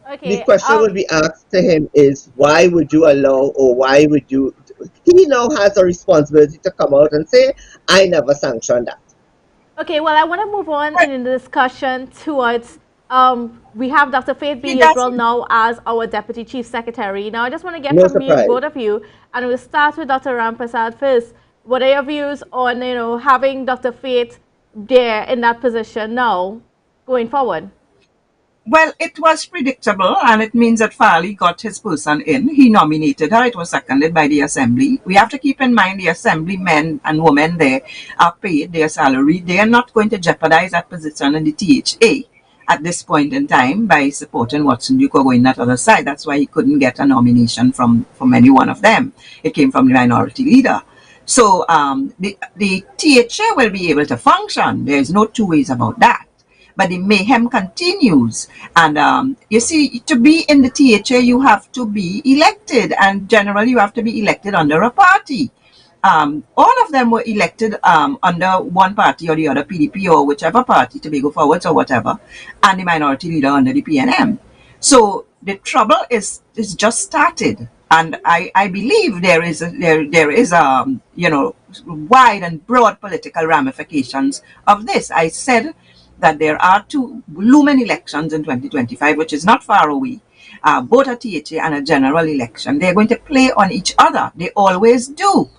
the okay. question would be asked to him is why would you allow, or why would you? He now has a responsibility to come out and say, I never sanctioned that. Okay, well, I want to move on But in the discussion towards we have Dr. Faith he B. Israel doesn't. now as our Deputy Chief Secretary. Now, I just want to get No from you, surprise. both of you, and we'll start with Dr. Rampersad first. What are your views on, having Dr. Faith there in that position now, going forward? Well, it was predictable, and it means that Farley got his person in. He nominated her. It was seconded by the assembly. We have to keep in mind the assembly men and women there are paid their salary. They are not going to jeopardize that position in the THA at this point in time by supporting Watson Duke or going that other side. That's why he couldn't get a nomination from any one of them. It came from the minority leader. So the THA will be able to function. There's no two ways about that. But the mayhem continues. And you see, to be in the THA, you have to be elected. And generally, you have to be elected under a party. All of them were elected under one party or the other, PDP or whichever party, Tobago Forwards or whatever, and the minority leader under the PNM. So the trouble is just started. And I believe there is wide and broad political ramifications of this. I said that there are two looming elections in 2025, which is not far away, both a THA and a general election. They're going to play on each other. They always do.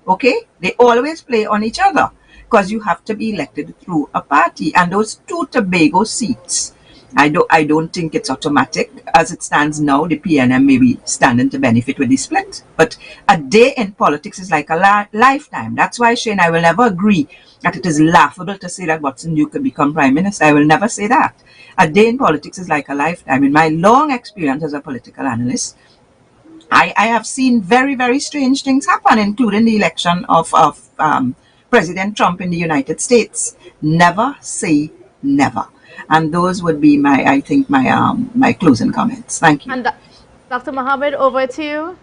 Okay? They always play on each other because you have to be elected through a party. And those two Tobago seats, I don't think it's automatic. As it stands now, the PNM may be standing to benefit with the split. But a day in politics is like a lifetime. That's why, Shane, I will never agree that it is laughable to say that Watson Duke could become prime minister. I will never say that. A day in politics is like a lifetime. In my long experience as a political analyst, I have seen very, very strange things happen, including the election of President Trump in the United States. Never say never. And those would be my closing comments. Thank you. And Dr. Mohammed, over to you.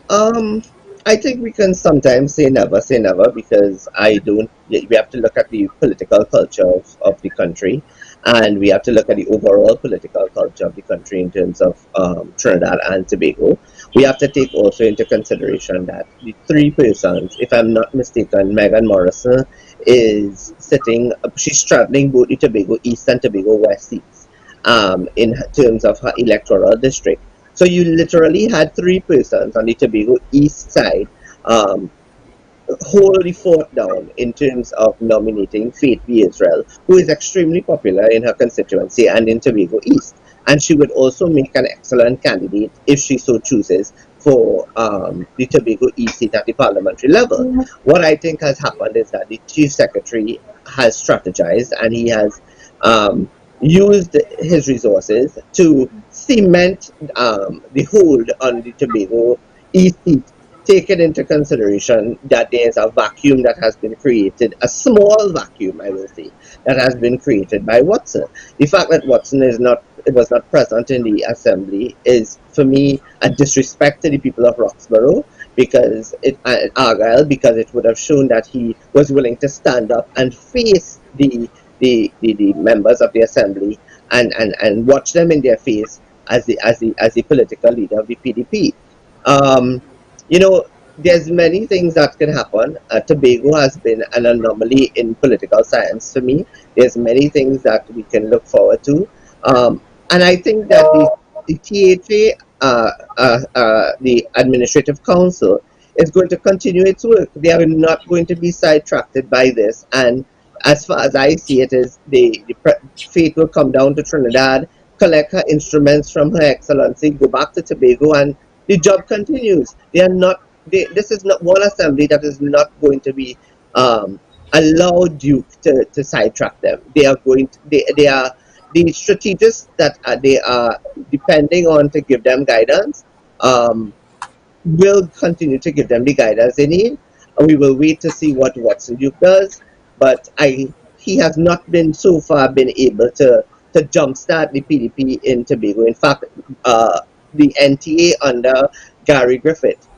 Um, I think we can sometimes say never, because I don't. We have to look at the political culture of the country, and we have to look at the overall political culture of the country in terms of Trinidad and Tobago. We have to take also into consideration that the three persons, if I'm not mistaken, Megan Morrison is sitting. She's straddling both the Tobago East and Tobago West seats, in terms of her electoral district. So you literally had three persons on the Tobago East side hold the fort down in terms of nominating Faith B. Israel, who is extremely popular in her constituency and in Tobago East. And she would also make an excellent candidate, if she so chooses, for the Tobago East seat at the parliamentary level. What I think has happened is that the Chief Secretary has strategized, and he has used his resources to cement the hold on the Tobago East seat, taking into consideration that there is a vacuum that has been created, a small vacuum, I will say, that has been created by Watson. The fact that Watson was not present in the assembly is, for me, a disrespect to the people of Roxborough, because Argyle, because it would have shown that he was willing to stand up and face the members of the assembly and watch them in their face as the political leader of the PDP. You know, there's many things that can happen. Tobago has been an anomaly in political science to me. There's many things that we can look forward to, and I think that the THA, the Administrative Council, is going to continue its work. They are not going to be sidetracked by this. And as far as I see it, is fate will come down to Trinidad, collect her instruments from Her Excellency, go back to Tobago, and the job continues. They are not. This is not one assembly that is not going to be allow Duke to sidetrack them. They are going. They are the strategists that they are depending on to give them guidance. Will continue to give them the guidance they need. And we will wait to see what Watson Duke does. But he has not been so far been able to jumpstart the PDP in Tobago. In fact, the NTA under Gary Griffith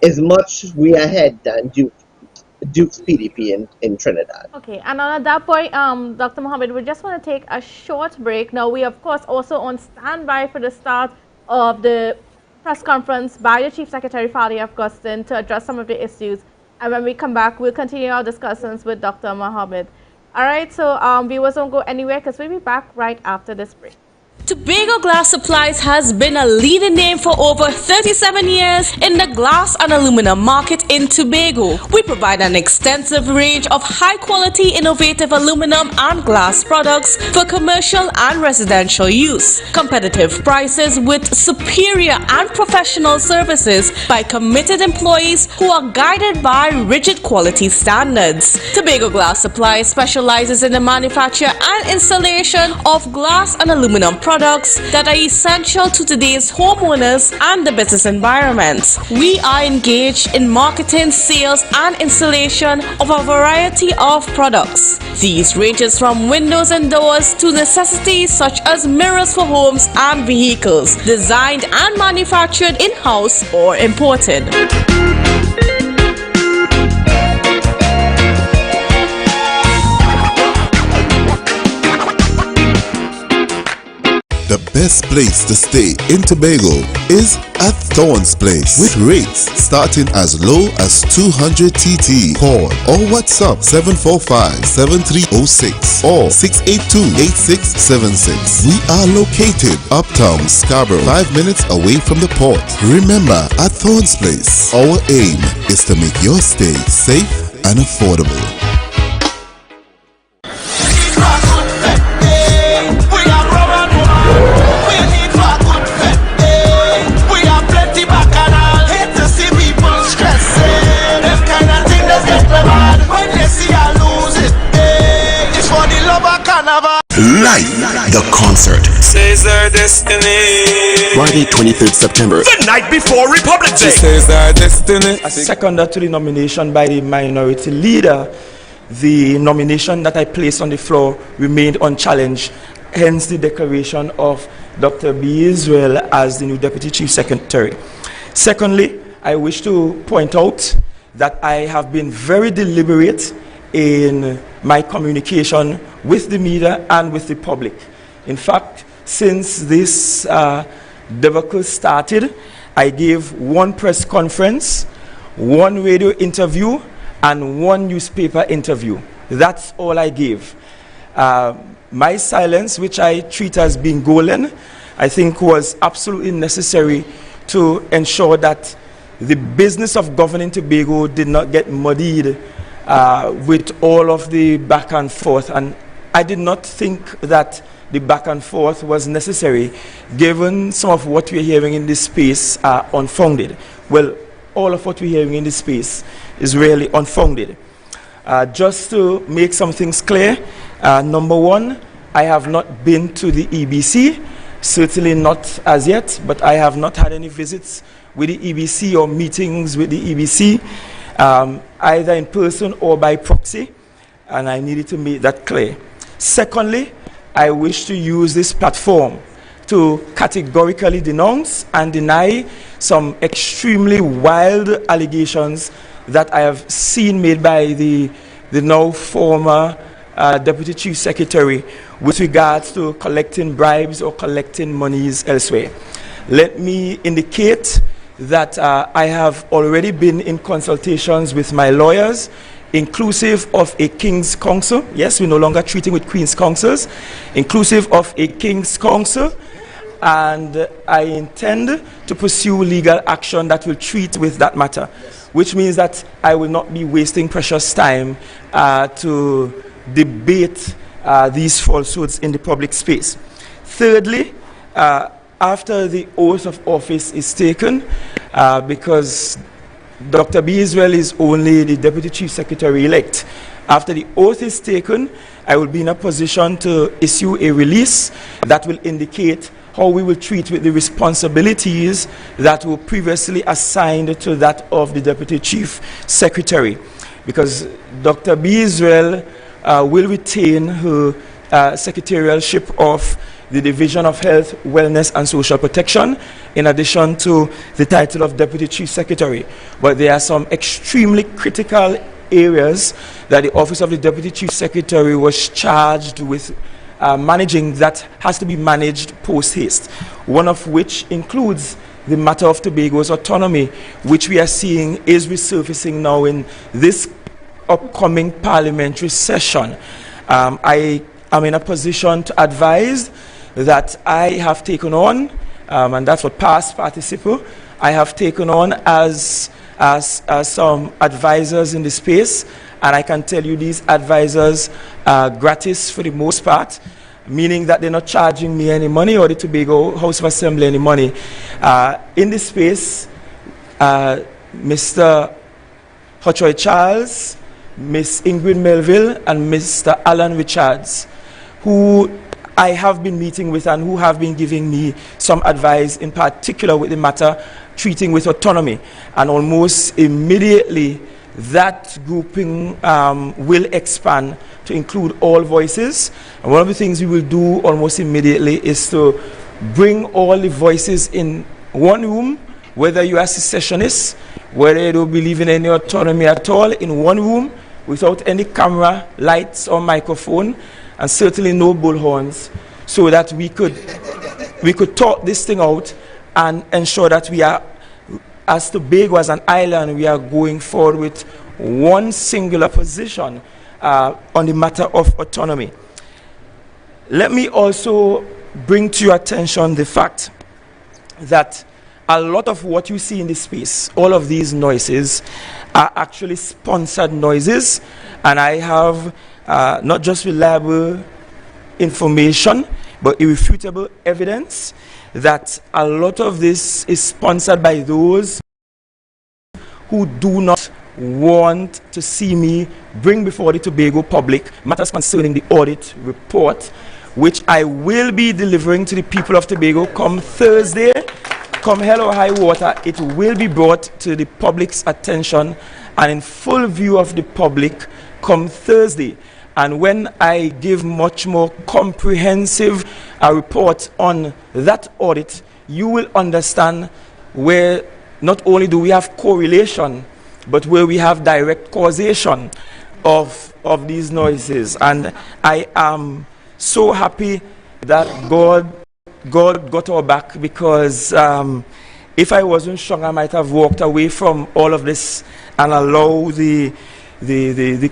is much way ahead than Duke's PDP in Trinidad. Okay, and on that point, Dr. Mohammed, we just want to take a short break. Now, we, of course, also on standby for the start of the press conference by the Chief Secretary, Farley Augustine, to address some of the issues. And when we come back, we'll continue our discussions with Dr. Mohammed. All right, so viewers don't go anywhere because we'll be back right after this break. Tobago Glass Supplies has been a leading name for over 37 years in the glass and aluminum market in Tobago. We provide an extensive range of high-quality, innovative aluminum and glass products for commercial and residential use. Competitive prices with superior and professional services by committed employees who are guided by rigid quality standards. Tobago Glass Supplies specializes in the manufacture and installation of glass and aluminum products that are essential to today's homeowners and the business environment. We are engaged in marketing, sales, and installation of a variety of products. These ranges from windows and doors to necessities such as mirrors for homes and vehicles, designed and manufactured in-house or imported. The best place to stay in Tobago is at Thorns Place, with rates starting as low as 200 TT. Call or WhatsApp 745-7306 or 682-8676. We are located uptown Scarborough, 5 minutes away from the port. Remember, at Thorns Place, our aim is to make your stay safe and affordable. Life, the concert. Says our destiny. Friday, 23rd September. The night before Republic Day. Says our destiny. Seconded to the nomination by the minority leader, the nomination that I placed on the floor remained unchallenged. Hence the declaration of Dr. B. Israel as the new Deputy Chief Secretary. Secondly, I wish to point out that I have been very deliberate in my communication with the media and with the public. In fact, since this debacle started, I gave one press conference, one radio interview, and one newspaper interview. That's all I gave. My silence, which I treat as being golden, I think was absolutely necessary to ensure that the business of governing Tobago did not get muddied with all of the back and forth. And I did not think that the back and forth was necessary, given some of what we're hearing in this space are unfounded. Well, all of what we're hearing in this space is really unfounded. Just to make some things clear, number one, I have not been to the EBC, certainly not as yet, but I have not had any visits with the EBC or meetings with the EBC, either in person or by proxy, and I needed to make that clear. Secondly, I wish to use this platform to categorically denounce and deny some extremely wild allegations that I have seen made by the now former Deputy Chief Secretary with regards to collecting bribes or collecting monies elsewhere. Let me indicate that I have already been in consultations with my lawyers, inclusive of a King's Counsel. Yes, we're no longer treating with Queen's Counsels, inclusive of a King's Counsel, and I intend to pursue legal action that will treat with that matter, which means that I will not be wasting precious time to debate these falsehoods in the public space. Thirdly, after the oath of office is taken, because Dr. B. Israel is only the Deputy Chief Secretary-elect, after the oath is taken, I will be in a position to issue a release that will indicate how we will treat with the responsibilities that were previously assigned to that of the Deputy Chief Secretary. Because Dr. B. Israel will retain her secretarialship of the Division of Health, Wellness and Social Protection, in addition to the title of Deputy Chief Secretary. But there are some extremely critical areas that the Office of the Deputy Chief Secretary was charged with managing that has to be managed post-haste, one of which includes the matter of Tobago's autonomy, which we are seeing is resurfacing now in this upcoming parliamentary session. I am in a position to advise that I have taken on, and that's what past participle, I have taken on as some advisors in the space, and I can tell you these advisors are gratis for the most part, meaning that they're not charging me any money or the Tobago House of Assembly any money. In this space, Mr. Hochoy Charles, Miss Ingrid Melville, and Mr. Alan Richards, who I have been meeting with and who have been giving me some advice, in particular with the matter treating with autonomy. And almost immediately, that grouping will expand to include all voices. And one of the things we will do almost immediately is to bring all the voices in one room, whether you are secessionists, whether you don't believe in any autonomy at all, in one room, without any camera, lights, or microphone, and certainly no bullhorns, so that we could talk this thing out and ensure that we are, as Tobago as an island, we are going forward with one singular position on the matter of autonomy. Let me also bring to your attention the fact that a lot of what you see in this space, all of these noises, are actually sponsored noises, and I have not just reliable information, but irrefutable evidence that a lot of this is sponsored by those who do not want to see me bring before the Tobago public matters concerning the audit report, which I will be delivering to the people of Tobago come Thursday. Come hell or high water, it will be brought to the public's attention and in full view of the public come Thursday. And when I give much more comprehensive report on that audit, you will understand where not only do we have correlation, but where we have direct causation of these noises. And I am so happy that God got our back, because if I wasn't strong, I might have walked away from all of this and allow the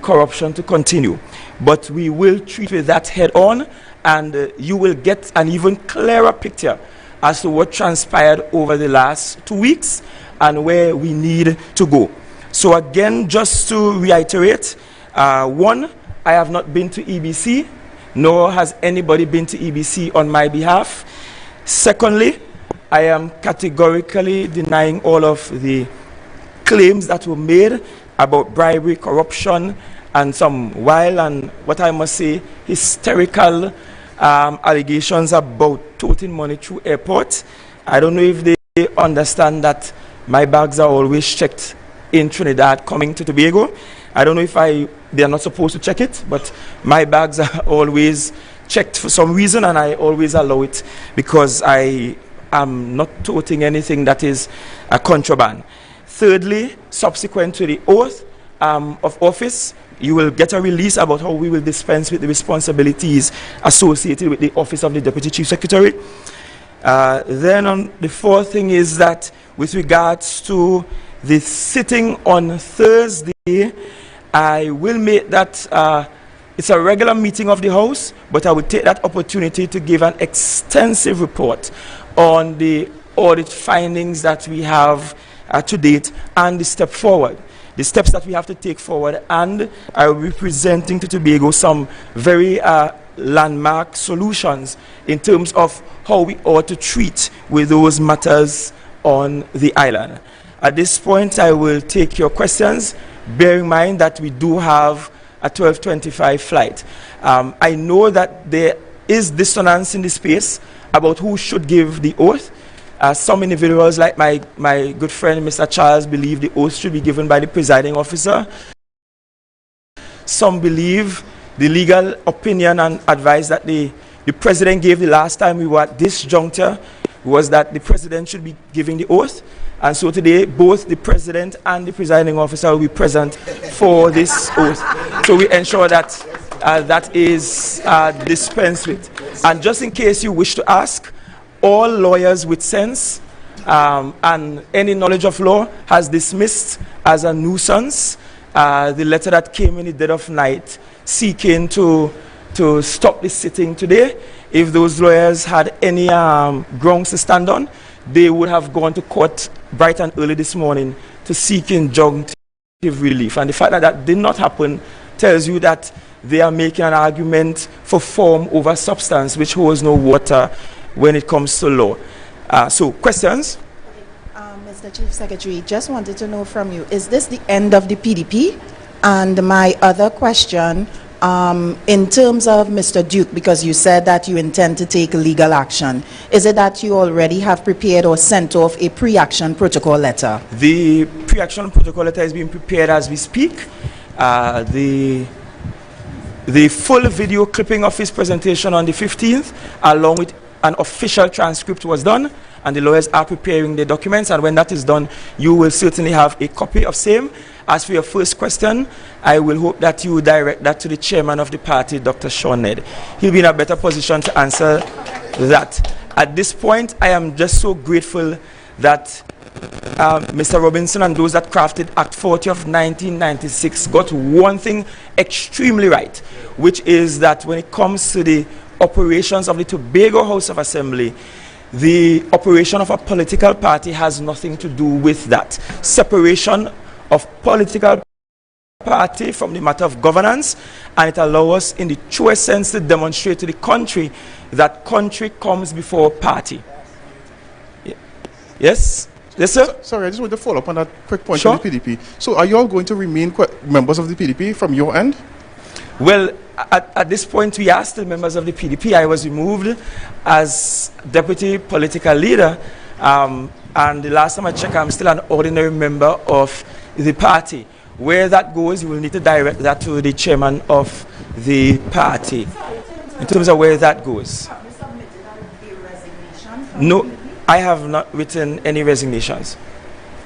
corruption to continue. But we will treat with that head on, and you will get an even clearer picture as to what transpired over the last 2 weeks and where we need to go. So again, just to reiterate, one, I have not been to EBC, nor has anybody been to EBC on my behalf. Secondly, I am categorically denying all of the claims that were made about bribery, corruption, and some wild and, what I must say, hysterical allegations about toting money through airports. I don't know if they understand that my bags are always checked in Trinidad coming to Tobago. I don't know if they are not supposed to check it, but my bags are always checked for some reason, and I always allow it because I am not toting anything that is a contraband. Thirdly, subsequent to the oath of office, you will get a release about how we will dispense with the responsibilities associated with the office of the Deputy Chief Secretary. Then on the fourth thing is that with regards to the sitting on Thursday, I will make that it's a regular meeting of the House, but I will take that opportunity to give an extensive report on the audit findings that we have to date and the step forward, the steps that we have to take forward, and I will be presenting to Tobago some very landmark solutions in terms of how we ought to treat with those matters on the island. At this point, I will take your questions, bear in mind that we do have a 12:25 flight. I know that there is dissonance in the space about who should give the oath. Some individuals, like my good friend Mr. Charles, believe the oath should be given by the presiding officer. Some believe the legal opinion and advice that the president gave the last time we were at this juncture was that the president should be giving the oath. And so today, both the president and the presiding officer will be present for this oath. So we ensure that that is dispensed with. And just in case you wish to ask, all lawyers with sense and any knowledge of law has dismissed as a nuisance the letter that came in the dead of night seeking to stop the sitting today. If those lawyers had any grounds to stand on, they would have gone to court bright and early this morning to seek injunctive relief. And the fact that that did not happen tells you that they are making an argument for form over substance, which holds no water when it comes to law. So, questions? Mr. Chief Secretary, just wanted to know from you, is this the end of the PDP? And my other question, in terms of Mr. Duke, because you said that you intend to take legal action, is it that you already have prepared or sent off a pre-action protocol letter? The pre-action protocol letter is being prepared as we speak. The full video clipping of his presentation on the 15th, along with an official transcript, was done, and the lawyers are preparing the documents, and when that is done, you will certainly have a copy of same. As for your first question, I will hope that you direct that to the chairman of the party, Dr. Sean Ned. He'll be in a better position to answer that. At this point, I am just so grateful that Mr. Robinson and those that crafted Act 40 of 1996 got one thing extremely right, which is that when it comes to the operations of the Tobago House of Assembly, the operation of a political party has nothing to do with that. Separation of political party from the matter of governance, and it allows us in the truest sense to demonstrate to the country that country comes before party. Yes? Yes, sir? Sorry, I just want to follow up on that quick point Sure. on the PDP. So are you all going to remain members of the PDP from your end? Well, at this point, we are still members of the PDP. I was removed as deputy political leader, and the last time I checked, I'm still an ordinary member of the party. Where that goes, you will need to direct that to the chairman of the party, in terms of where that goes. No, I have not written any resignations.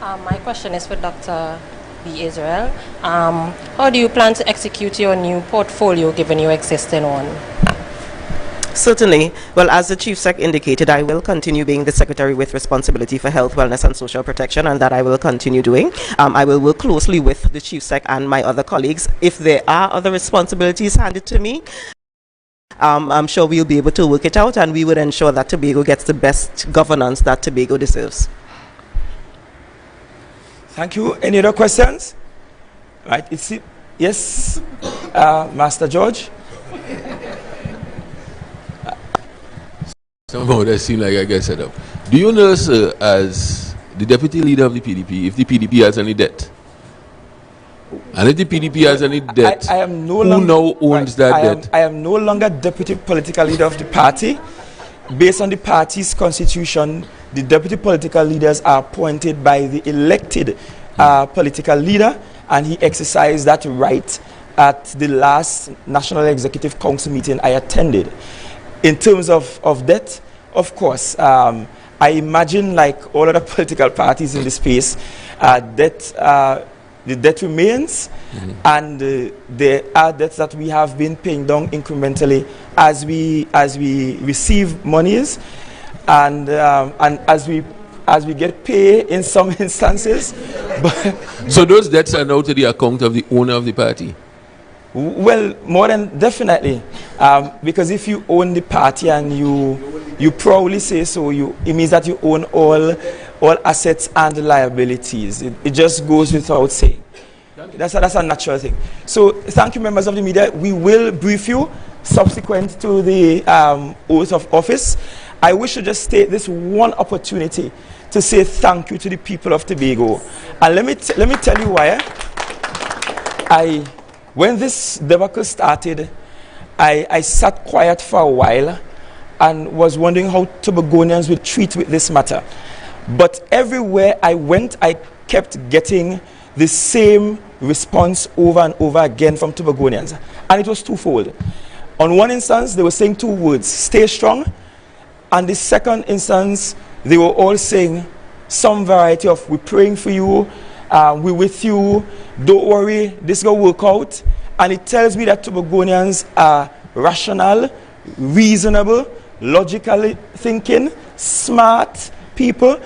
My question is for Dr. B. Israel. How do you plan to execute your new portfolio given your existing one? Certainly. Well, as the Chief Sec indicated, I will continue being the Secretary with responsibility for health, wellness and social protection, and that I will continue doing. I will work closely with the Chief Sec and my other colleagues. If there are other responsibilities handed to me, I'm sure we'll be able to work it out, and we would ensure that Tobago gets the best governance that Tobago deserves. Thank you. Any other questions? Right. Yes, Master George. Somehow that seems like I get set up. Do you know, sir, as the deputy leader of the PDP, if the PDP has any debt? And if the PDP has any debt, I am no who longer, now owns that debt? I am no longer deputy political leader of the party. Based on the party's constitution, the deputy political leaders are appointed by the elected political leader, and he exercised that right at the last National Executive Council meeting I attended. In terms of debt, of course, I imagine, like all other political parties in the space, debt the debt remains, and there are debts that we have been paying down incrementally as we receive monies, and as we get pay in some instances. So those debts are now to the account of the owner of the party? Well, more than definitely, because if you own the party and you proudly say so, it means that you own all assets and liabilities. It just goes without saying. That's a natural thing. So thank you, members of the media. We will brief you subsequent to the oath of office. I wish to just take this one opportunity to say thank you to the people of Tobago. And let me tell you why. When this debacle started, I sat quiet for a while and was wondering how Tobagonians would treat with this matter. But everywhere I went, I kept getting the same response over and over again from Tobagonians. And it was twofold. On one instance, they were saying two words, stay strong. And the second instance, they were all saying some variety of, we're praying for you, we're with you, don't worry, this is going to work out. And it tells me that Tobagonians are rational, reasonable, logically thinking, smart people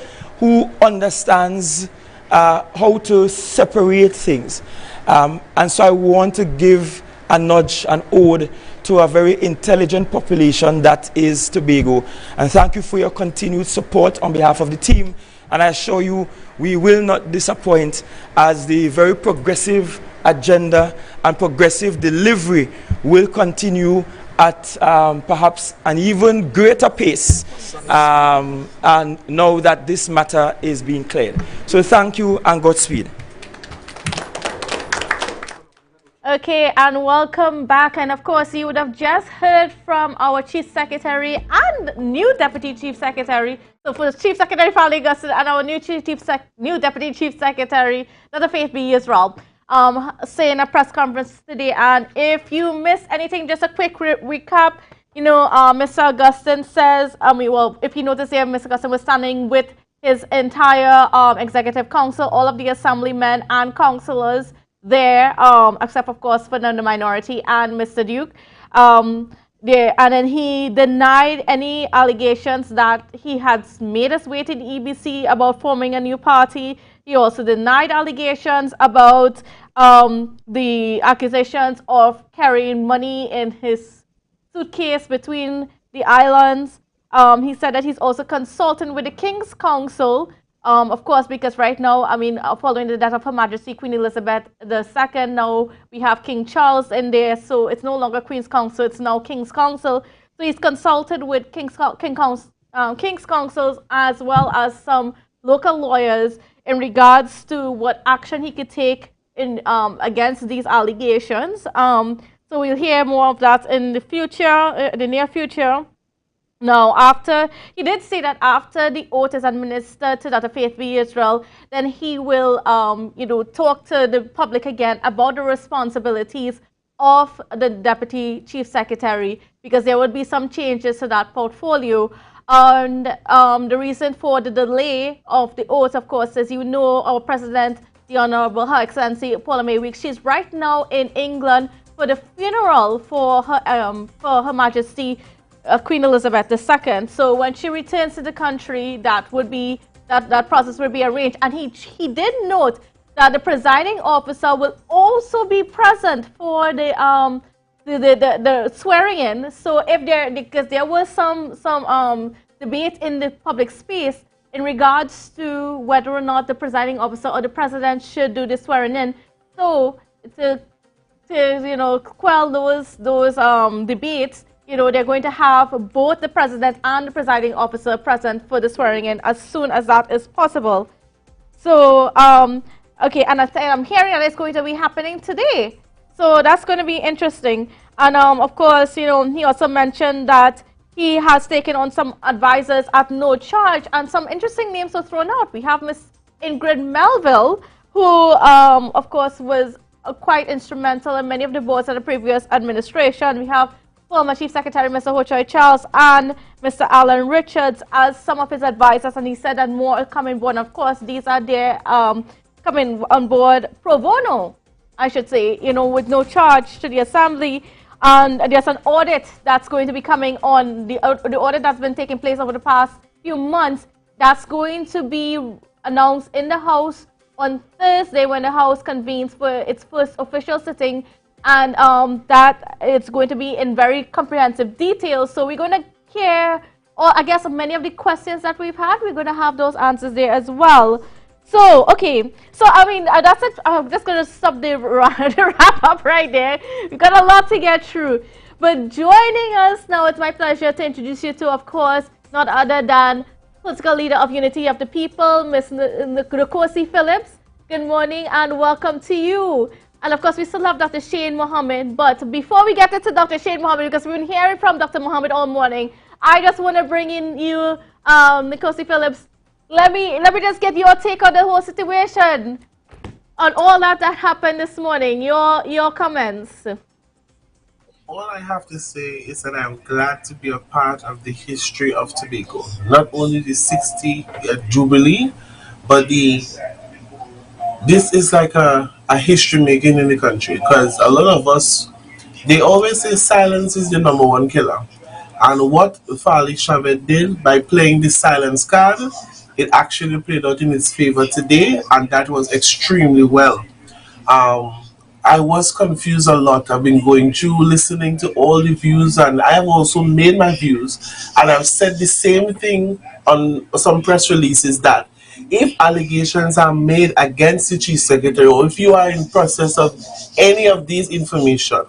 who understands how to separate things. And so I want to give a nudge, an ode to a very intelligent population that is Tobago. And thank you for your continued support on behalf of the team. And I assure you, we will not disappoint, as the very progressive agenda and progressive delivery will continue at perhaps an even greater pace, and now that this matter is being cleared. So thank you and Godspeed. Okay, and welcome back. And of course, you would have just heard from our Chief Secretary and new Deputy Chief Secretary. So for Chief Secretary Farley Augustine and our new Deputy Chief Secretary, Dr. Faith B. Israel, saying a press conference today. And if you miss anything, just a quick recap. You know, Mr. Augustine says, well, if you notice here, Mr. Augustine was standing with his entire executive council, all of the assemblymen and councillors there, except of course for the minority and Mr. Duke. And then he denied any allegations that he had made his way to the EBC about forming a new party. He also denied allegations about the accusations of carrying money in his suitcase between the islands. He said that he's also consulting with the King's Council, of course, because right now, following the death of Her Majesty Queen Elizabeth II, now we have King Charles in there, so it's no longer Queen's Council, it's now King's Council. So he's consulted with King's Councils as well as some local lawyers in regards to what action he could take in against these allegations. So we'll hear more of that in the future, the near future. Now, he did say that after the oath is administered to Dr. Faith B. Israel, then he will, talk to the public again about the responsibilities of the Deputy Chief Secretary, because there would be some changes to that portfolio. And the reason for the delay of the oath, of course, as you know, our President, the Honorable Her Excellency Paula May Weeks, she's right now in England for the funeral for Her Majesty Queen Elizabeth II. So when she returns to the country, that process will be arranged. And he did note that the presiding officer will also be present for the swearing in. So because there was some debate in the public space in regards to whether or not the presiding officer or the president should do the swearing in. So to quell those debates, they're going to have both the president and the presiding officer present for the swearing in as soon as that is possible. So, okay, and I'm hearing that it's going to be happening today. So that's going to be interesting. And of course, he also mentioned that he has taken on some advisors at no charge, and some interesting names were thrown out. We have Miss Ingrid Melville, who, of course, was quite instrumental in many of the boards of the previous administration. We have former Chief Secretary Mr. Ho-Choi Charles and Mr. Alan Richards as some of his advisors, and he said that more are coming on. Of course, these are their coming on board pro bono, I should say, with no charge to the Assembly. And there's an audit that's going to be coming on, the audit that's been taking place over the past few months, that's going to be announced in the House on Thursday when the House convenes for its first official sitting. And that it's going to be in very comprehensive detail. So we're going to hear, or I guess many of the questions that we've had, we're going to have those answers there as well. So, okay. So, I mean, that's it. I'm just going to stop the wrap up right there. We've got a lot to get through. But joining us now, it's my pleasure to introduce you to, of course, not other than political leader of Unity of the People, Ms. Nkosi Phillips. Good morning and welcome to you. And of course, we still have Dr. Shane Mohammed. But before we get into Dr. Shane Mohammed, because we've been hearing from Dr. Mohammed all morning, I just want to bring in you, Nkosi Phillips. Let me just get your take on the whole situation, on all that happened this morning. Your comments. All I have to say is that I'm glad to be a part of the history of Tobago. Not only the 60th Jubilee, but this is like a history making in the country, because a lot of us, they always say silence is the number one killer. And what Farley Chavez did by playing the silence card, it actually played out in its favor today, and that was extremely well. I was confused a lot. I've been going through, listening to all the views, and I have also made my views, and I've said the same thing on some press releases, that if allegations are made against the Chief Secretary, or if you are in process of any of these information,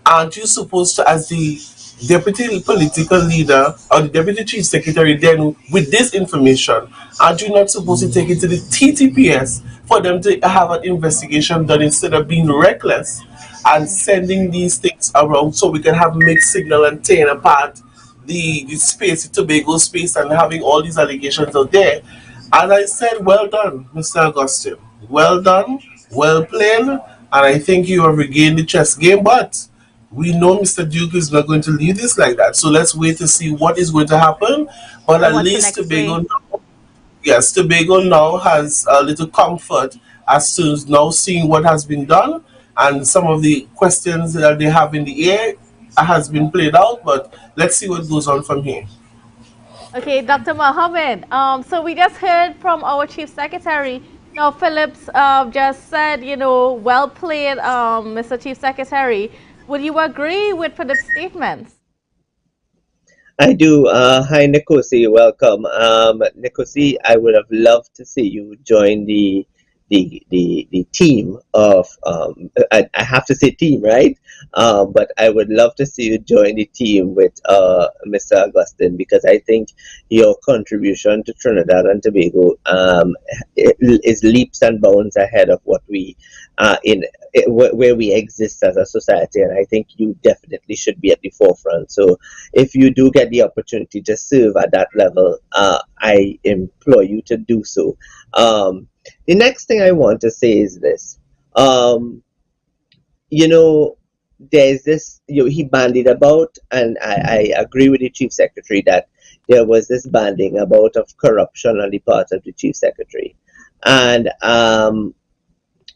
aren't you supposed to, as the deputy political leader or the deputy chief secretary, then with this information, aren't you not supposed to take it to the TTPS for them to have an investigation done, instead of being reckless and sending these things around so we can have mixed signal and tearing apart the space, the Tobago space, and having all these allegations out there? And I said, well done, Mr. Augustine. Well done, well played, and I think you have regained the chess game, but we know Mr. Duke is not going to leave this like that. So let's wait to see what is going to happen. But at least Tobago now, yes, Tobago now has a little comfort as to now seeing what has been done, and some of the questions that they have in the air has been played out. But let's see what goes on from here. Okay, Dr. Mohammed. So we just heard from our Chief Secretary. Now, Phillips just said, well played, Mr. Chief Secretary. Would you agree with Philip's statements? I do. Hi, Nkosi. Welcome. Nkosi, I would have loved to see you join the team of, I have to say team, right? But I would love to see you join the team with Mr. Augustine, because I think your contribution to Trinidad and Tobago is leaps and bounds ahead of what we where we exist as a society, and I think you definitely should be at the forefront. So if you do get the opportunity to serve at that level, I implore you to do so. The next thing I want to say is this. There's this, he bandied about, and I agree with the Chief Secretary that there was this banding about of corruption on the part of the Chief Secretary. And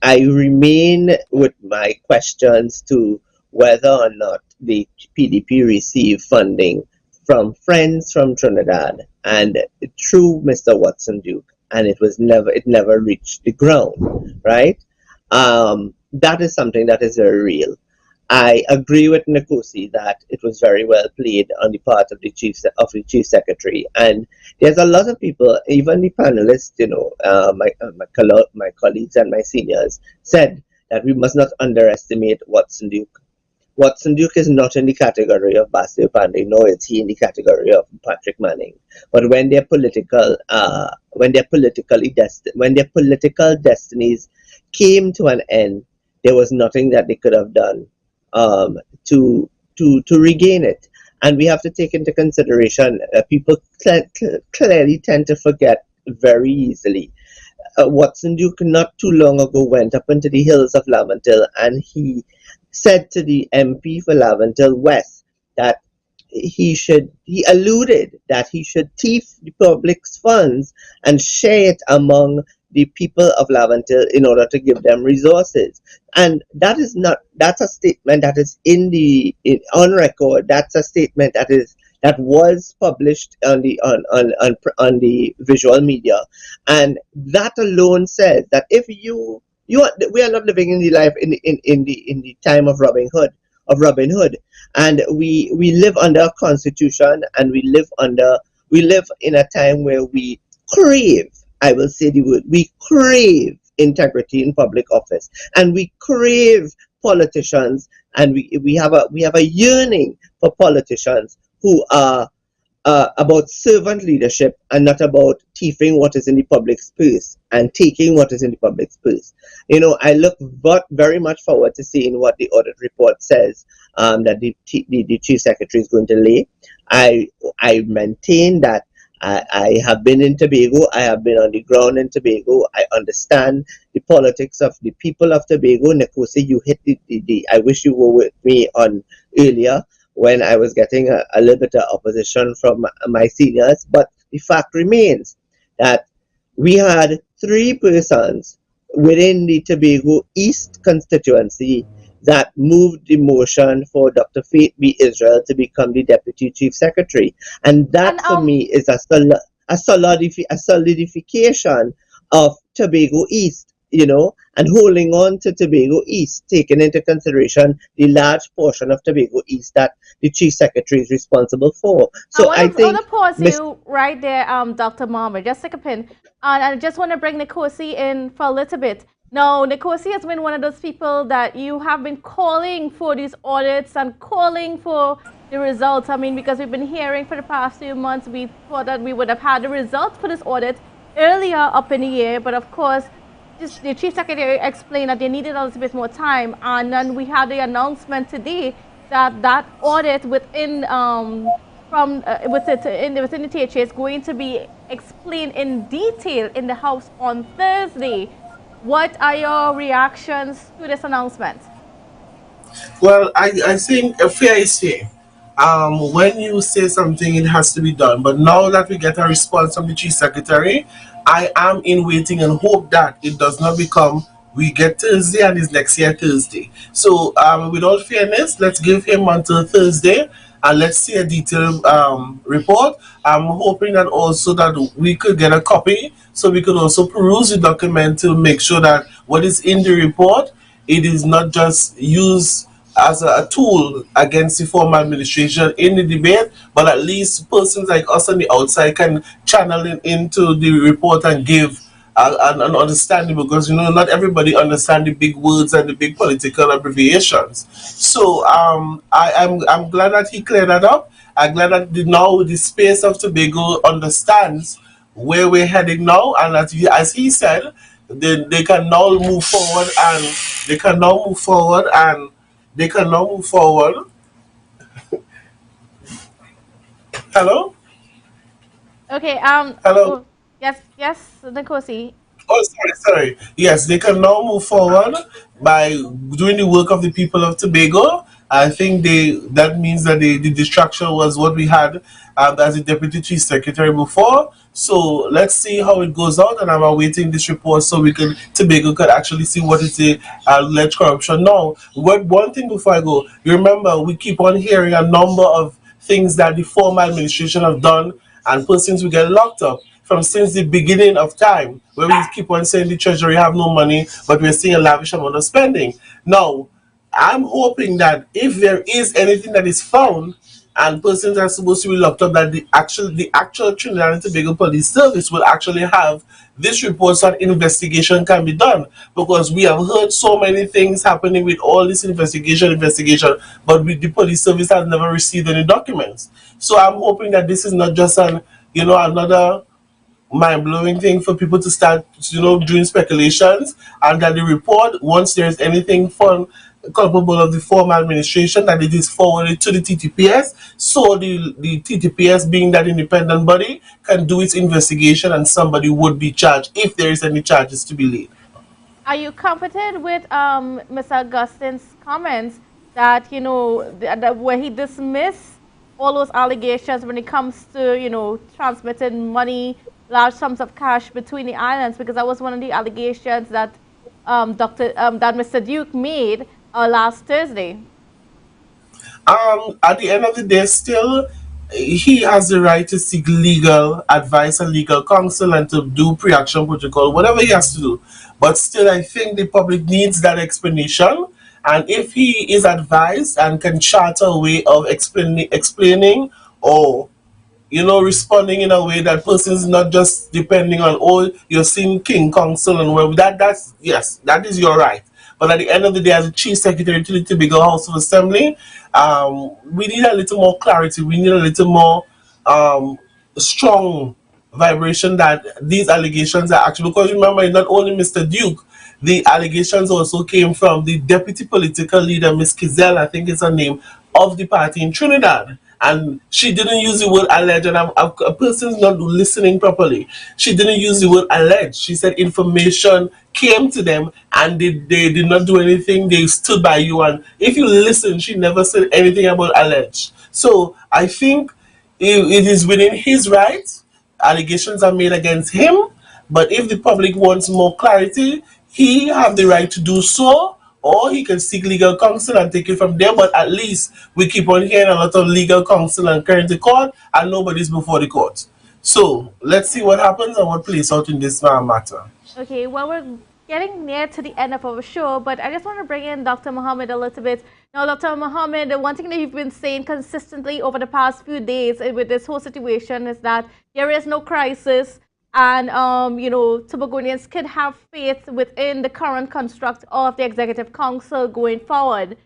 I remain with my questions to whether or not the PDP received funding from friends from Trinidad and through Mr. Watson Duke, and it never reached the ground, right? That is something that is very real. I agree with Nkosi that it was very well played on the part of the Chief Secretary, and there's a lot of people, even the panelists, my colleagues and my seniors said that we must not underestimate Watson Duke. Watson Duke is not in the category of Basil Pandey, nor is he in the category of Patrick Manning. But when their political destinies came to an end, there was nothing that they could have done to regain it. And we have to take into consideration, people clearly tend to forget very easily. Watson Duke not too long ago went up into the hills of Laventille, and he said to the MP for Laventille West that he alluded that he should thief the public's funds and share it among the people of Laventille in order to give them resources. And that's a statement that is on record. That's a statement that was published on the visual media, and that alone says that if we are not living in the life in the time of Robin Hood, and we live under a constitution, and we live in a time where we crave, I will say the word, we crave integrity in public office, and we crave politicians, and we have a yearning for politicians who are about servant leadership and not about thieving what is in the public's purse and taking what is in the public's purse. I look very much forward to seeing what the audit report says that the Chief Secretary is going to lay. I maintain that I have been in Tobago. I have been on the ground in Tobago. I understand the politics of the people of Tobago. Nkosi, you hit the I wish you were with me on earlier when I was getting a little bit of opposition from my seniors. But the fact remains that we had 3 persons within the Tobago East constituency that moved the motion for Dr. Faith B. Israel to become the Deputy Chief Secretary. And that for me is a solidification of Tobago East, and holding on to Tobago East, taking into consideration the large portion of Tobago East that the Chief Secretary is responsible for. So I think... I want to pause you right there, Dr. Mohammed, just take a pin. And I just want to bring Nkosi in for a little bit. Now, Nkosi has been one of those people that you have been calling for these audits and calling for the results. I mean, because we've been hearing for the past few months, we thought that we would have had the results for this audit earlier up in the year. But of course, the Chief Secretary explained that they needed a little bit more time. And then we had the announcement today that audit within within the THA is going to be explained in detail in the House on Thursday. What are your reactions to this announcement? Well, I think a fair is fair. When you say something, it has to be done. But now that we get a response from the Chief Secretary, I am in waiting and hope that it does not become we get Thursday and it's next year Thursday. So, with all fairness, let's give him until Thursday and let's see a detailed report. I'm hoping that also that we could get a copy so we could also peruse the document to make sure that what is in the report, it is not just used as a tool against the former administration in the debate, but at least persons like us on the outside can channel it into the report and give an understanding, because not everybody understands the big words and the big political abbreviations. So I'm glad that he cleared that up. I'm glad that now the space of Tobago understands where we're heading now, and that as he said, they can now move forward, and they can now move forward, and they can now move forward. Hello? Okay, Hello? Yes, Nkosi. Oh, sorry. Yes, they can now move forward by doing the work of the people of Tobago. I think that means that the distraction was what we had as the Deputy Chief Secretary before. So let's see how it goes out, and I'm awaiting this report so Tobago could actually see what is the alleged corruption. Now, one thing before I go, you remember we keep on hearing a number of things that the former administration have done, and persons will get locked up from since the beginning of time, where we keep on saying the treasury have no money, but we're seeing a lavish amount of spending. Now, I'm hoping that if there is anything that is found and persons are supposed to be locked up, that the actual Trinidad and Tobago Police Service will actually have this report so an investigation can be done, because we have heard so many things happening with all this investigation, but the police service has never received any documents. So I'm hoping that this is not just another mind-blowing thing for people to start doing speculations, and that the report, once there's anything culpable of the former administration, that it is forwarded to the TTPS, so the TTPS, being that independent body, can do its investigation and somebody would be charged if there is any charges to be laid. Are you comforted with Mr. Augustine's comments that where he dismissed all those allegations when it comes to transmitting money large sums of cash between the islands, because that was one of the allegations that that Mr. Duke made last Thursday. At the end of the day, still, he has the right to seek legal advice and legal counsel and to do pre-action protocol, whatever he has to do. But still, I think the public needs that explanation. And if he is advised and can chart a way of explaining or responding in a way that person is not just depending on, oh, you're seeing King Council and well, that's yes, that is your right. But at the end of the day, as a chief secretary to the Tobago House of Assembly, we need a little more clarity. We need a little more strong vibration that these allegations are actually, because remember, not only Mr. Duke, the allegations also came from the deputy political leader, Miss Kizell, I think is her name, of the party in Trinidad. And she didn't use the word alleged, and a person's not listening properly. She didn't use the word alleged. She said information came to them and they did not do anything. They stood by you. And if you listen, she never said anything about alleged. So I think it is within his rights. Allegations are made against him. But if the public wants more clarity, he have the right to do so, or he can seek legal counsel and take it from there. But at least we keep on hearing a lot of legal counsel and current the court, and nobody's before the court. So let's see what happens and what plays out in this matter. Okay, well, we're getting near to the end of our show, but I just want to bring in Dr. Mohammed a little bit. Now, Dr. Mohammed, the one thing that you've been saying consistently over the past few days with this whole situation is that there is no crisis. And, Tobagonians can have faith within the current construct of the Executive Council going forward.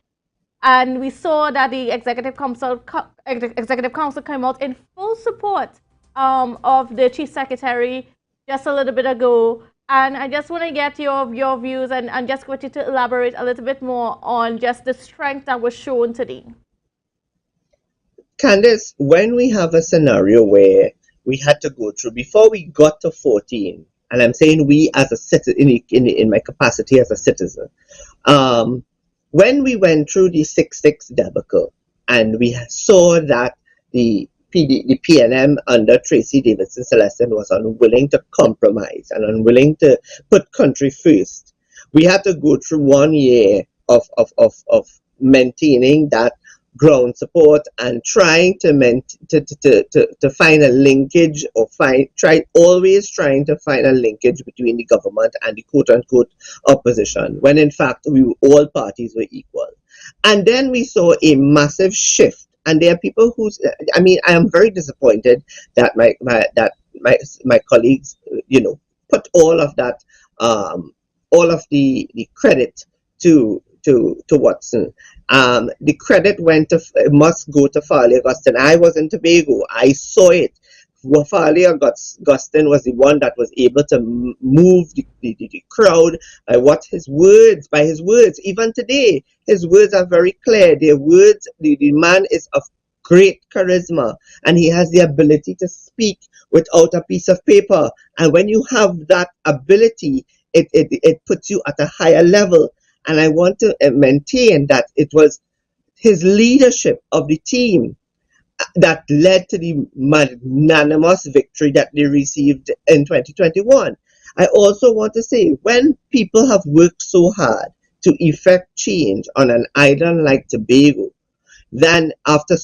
And we saw that the Executive Council came out in full support of the Chief Secretary just a little bit ago. And I just want to get your views and just want you to elaborate a little bit more on just the strength that was shown today. Candice, when we have a scenario where we had to go through before we got to 14, and I'm saying we as a citizen, in my capacity as a citizen, when we went through the 6-6 debacle and we saw that the PNM under Tracy Davidson Celestin was unwilling to compromise and unwilling to put country first, we had to go through 1 year of maintaining that ground support and trying to find a linkage, or always trying to find a linkage between the government and the quote-unquote opposition, when in fact all parties were equal. And then we saw a massive shift, and there are people I am very disappointed that my colleagues put all of that all of the credit to Watson. The credit must go to Farley Augustine. I was in Tobago. I saw it. Farley Augustine was the one that was able to move the crowd by his words. Even today, his words are very clear. Their words, the man is of great charisma, and he has the ability to speak without a piece of paper. And when you have that ability, it puts you at a higher level. And I want to maintain that it was his leadership of the team that led to the magnanimous victory that they received in 2021. I also want to say, when people have worked so hard to effect change on an island like Tobago, then after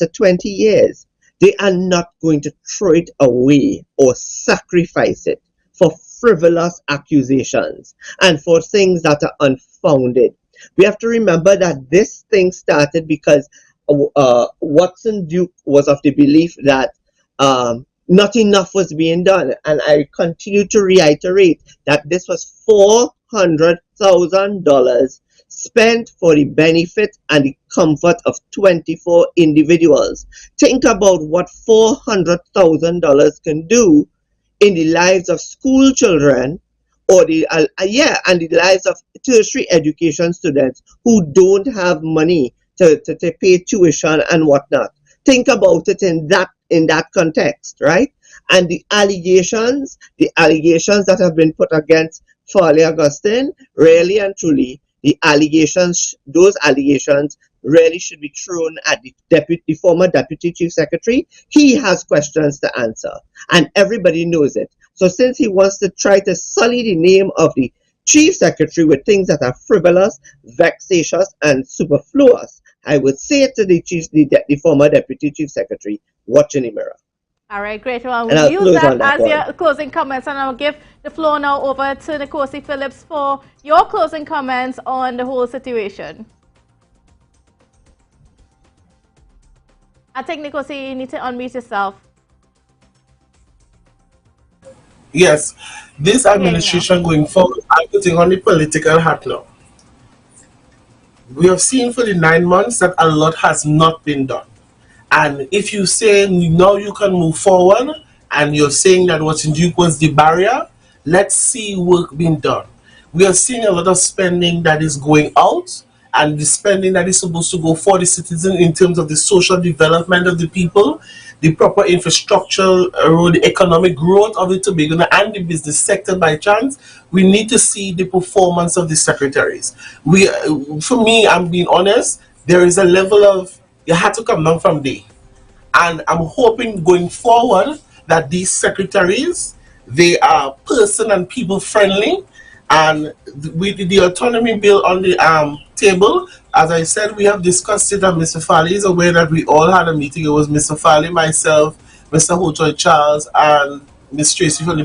20 years, they are not going to throw it away or sacrifice it for frivolous accusations and for things that are unfounded. We have to remember that this thing started because Watson Duke was of the belief that not enough was being done, and I continue to reiterate that this was $400,000 spent for the benefit and the comfort of 24 individuals. Think about what $400,000 can do in the lives of school children, or and the lives of tertiary education students who don't have money to pay tuition and whatnot. Think about it in that context, right? And the allegations that have been put against Farley Augustine, really and truly, those allegations really should be thrown at the former Deputy Chief Secretary. He has questions to answer, and everybody knows it. So since he wants to try to sully the name of the Chief Secretary with things that are frivolous, vexatious, and superfluous, I would say to the former Deputy Chief Secretary, watch in the mirror. All right, great. Well, And I'll we'll close use on that that as your one. closing comments, and I'll give the floor now over to Nkosi Phillips for your closing comments on the whole situation. I think, Nkosi, you need to unmute yourself. Yes, this administration going forward, I'm putting on the political hat now. We have seen for the 9 months that a lot has not been done. And if you say now you can move forward, and you're saying that Watson Duke was the barrier, let's see work being done. We are seeing a lot of spending that is going out, and the spending that is supposed to go for the citizen in terms of the social development of the people, the proper infrastructure, the economic growth of the Tobago and the business sector by chance. We need to see the performance of the secretaries. For me, I'm being honest, there is a level of, you had to come down from there. And I'm hoping going forward that these secretaries, they are person and people friendly. And with the autonomy bill on the table, as I said, we have discussed it, and Mr. Farley is aware that we all had a meeting. It was Mr. Farley, myself, Mr. Hotoy Charles, and Ms. Tracy from the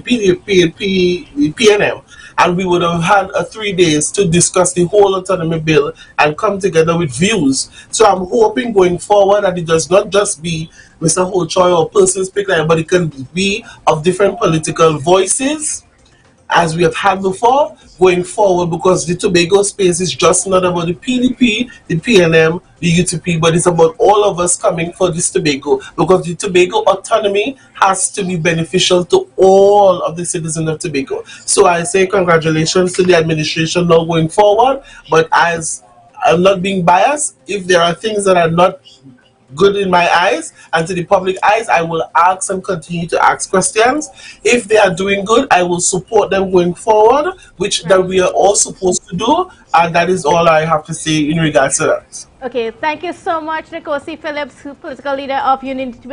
PNM. And we would have had 3 days to discuss the whole autonomy bill and come together with views. So I'm hoping going forward that it does not just be Mr. Hotoy or persons picked, but it can be of different political voices, as we have had before, going forward, because the Tobago space is just not about the PDP, the PNM, the UTP, but it's about all of us coming for this Tobago, because the Tobago autonomy has to be beneficial to all of the citizens of Tobago. So I say congratulations to the administration now going forward, but as I'm not being biased, if there are things that are not good in my eyes and to the public eyes, I will ask and continue to ask questions. If they are doing good, I will support them going forward, which that we are all supposed to do, and that is all I have to say in regards to that. Okay, thank you so much, Nkosi Phillips, political leader of Unity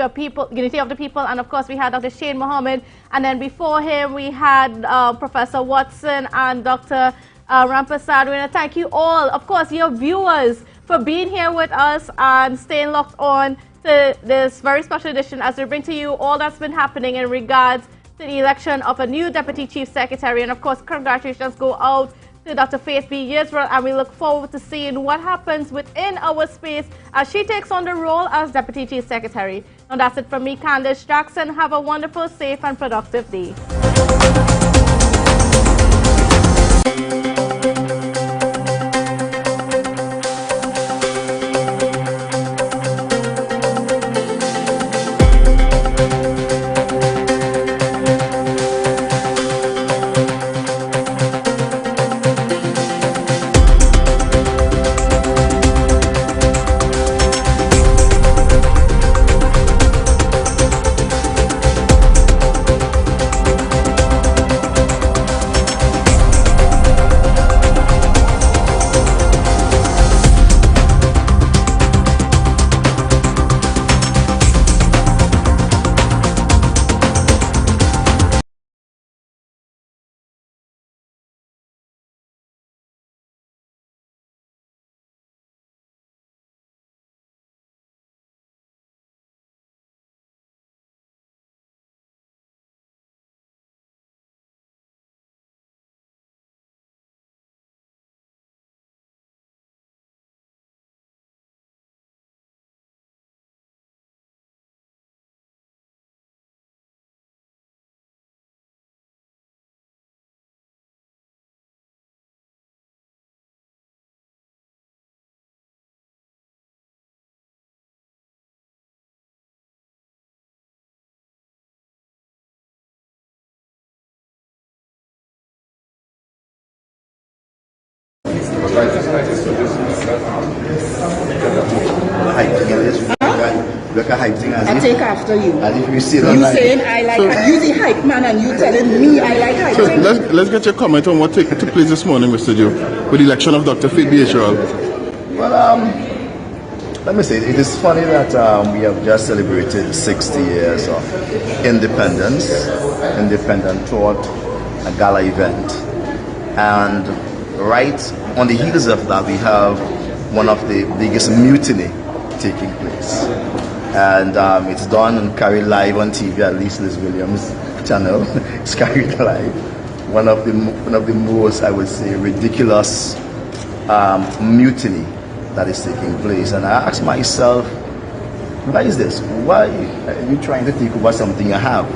of the People, and of course we had Dr. Shane Mohammed, and then before him we had Professor Watson and Dr. Rampasad. We want to thank you all, of course, your viewers, for being here with us and staying locked on to this very special edition as we bring to you all that's been happening in regards to the election of a new Deputy Chief Secretary. And of course, congratulations go out to Dr. Faith B. Israel, and we look forward to seeing what happens within our space as she takes on the role as Deputy Chief Secretary. Now that's it from me, Candice Jackson. Have a wonderful, safe and productive day. I take after you. And if we see you saying I like you the hype man, and you telling me I like hype. So let's get your comment on what took place this morning, Mr. Duke, with the election of Dr. Faith B. Israel. Well, let me say, it is funny that we have just celebrated 60 years of independence, independent thought, a gala event. And right on the heels of that, we have one of the biggest mutiny taking place. And it's done and carried live on TV, at least Liz Williams' channel. It's carried live. One of the most, I would say, ridiculous mutiny that is taking place. And I ask myself, why is this? Why are you trying to take over something you have?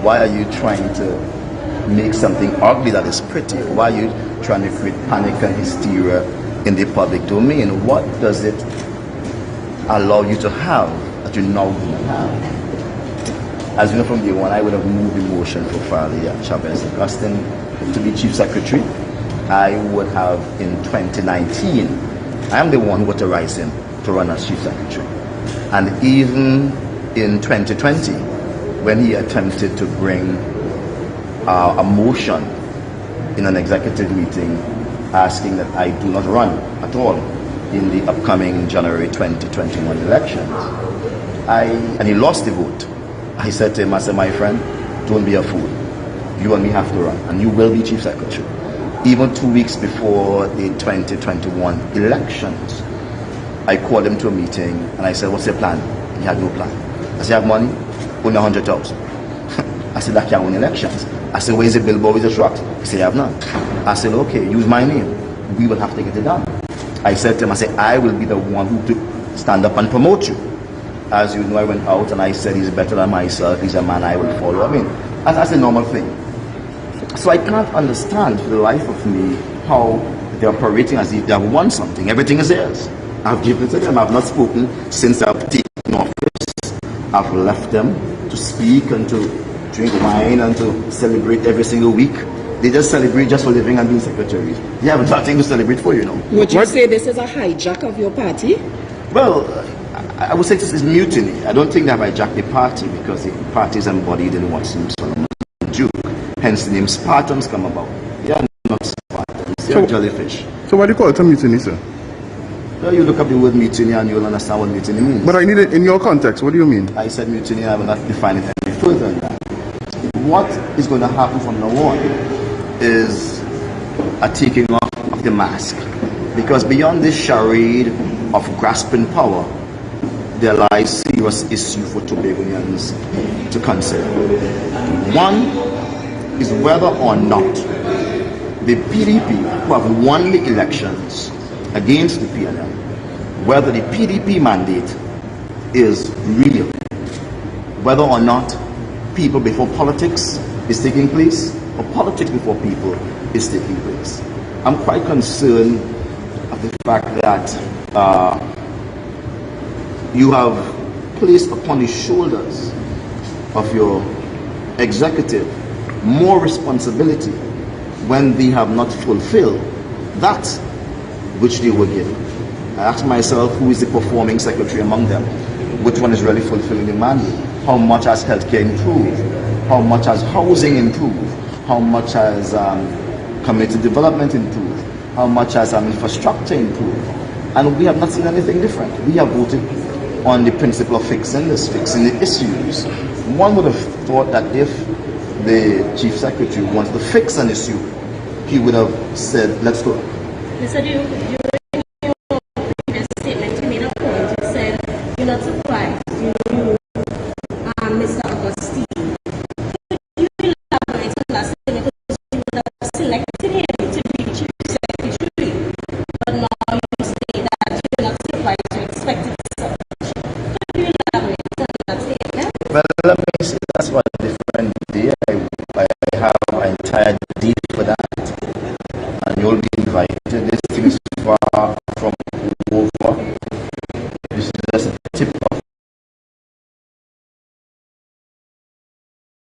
Why are you trying to make something ugly that is pretty? Why are you trying to create panic and hysteria in the public domain? What does it allow you to have that you now do not have? As you know, from day one, I would have moved the motion for Farley Augustine to be Chief Secretary. I would have, in 2019, I am the one who authorized him to run as Chief Secretary. And even in 2020, when he attempted to bring a motion in an executive meeting asking that I do not run at all in the upcoming January 2021 elections, and he lost the vote. I said to him, I said, my friend, don't be a fool. You and me have to run, and you will be Chief Secretary. Even 2 weeks before the 2021 elections, I called him to a meeting, and I said, what's your plan? He had no plan. I said, you have money? Only 100,000. I said, that can't win elections. I said, where's the billboard with the trucks? He said, I have none. I said, okay, use my name. We will have to get it done. I said to him, I said, I will be the one who to stand up and promote you. As you know, I went out and I said, he's better than myself. He's a man I will follow. I mean, that's a normal thing. So I can't understand for the life of me how they're operating as if they have won something. Everything is theirs. I've given it to them. I've not spoken since I've taken office. I've left them to speak and to drink wine and to celebrate every single week. They just celebrate just for living and being secretaries. They have nothing to celebrate for, you know. Would you say this is a hijack of your party? Well, I would say this is mutiny. I don't think they have hijacked the party because the party is embodied in Watson Solomon Duke. Hence the name Spartans come about. They are not Spartans, they are jellyfish. So why do you call it a mutiny, sir? Well, you look up the word mutiny and you'll understand what mutiny means. But I need it in your context. What do you mean? I said mutiny, I will not define it any further than that. What is going to happen from now on is a taking off of the mask. Because beyond this charade of grasping power, there lies serious issue for Tobagonians to consider. One is whether or not the PDP, who have won the elections against the PNL, whether the PDP mandate is real, whether or not people before politics is taking place, or politics before people is taking place. I'm quite concerned of the fact that you have placed upon the shoulders of your executive more responsibility when they have not fulfilled that which they were given. I ask myself, who is the performing secretary among them? Which one is really fulfilling the mandate? How much has healthcare improved? How much has housing improved? How much has community development improved? How much has infrastructure improved? And we have not seen anything different. We have voted on the principle of fixing the issues. One would have thought that if the chief secretary wanted to fix an issue, he would have said, let's go. Mr. Duke, during your previous statement, you made a point. You said you're not surprised. You knew Mr. Augustine. Could you elaborate on that statement? Because you would have selected him to be chief secretary, but now you say that you're not surprised. You expected such. Could you elaborate on that statement? Well, let me say that's what a different day. I have an entire day for that, and you'll be invited.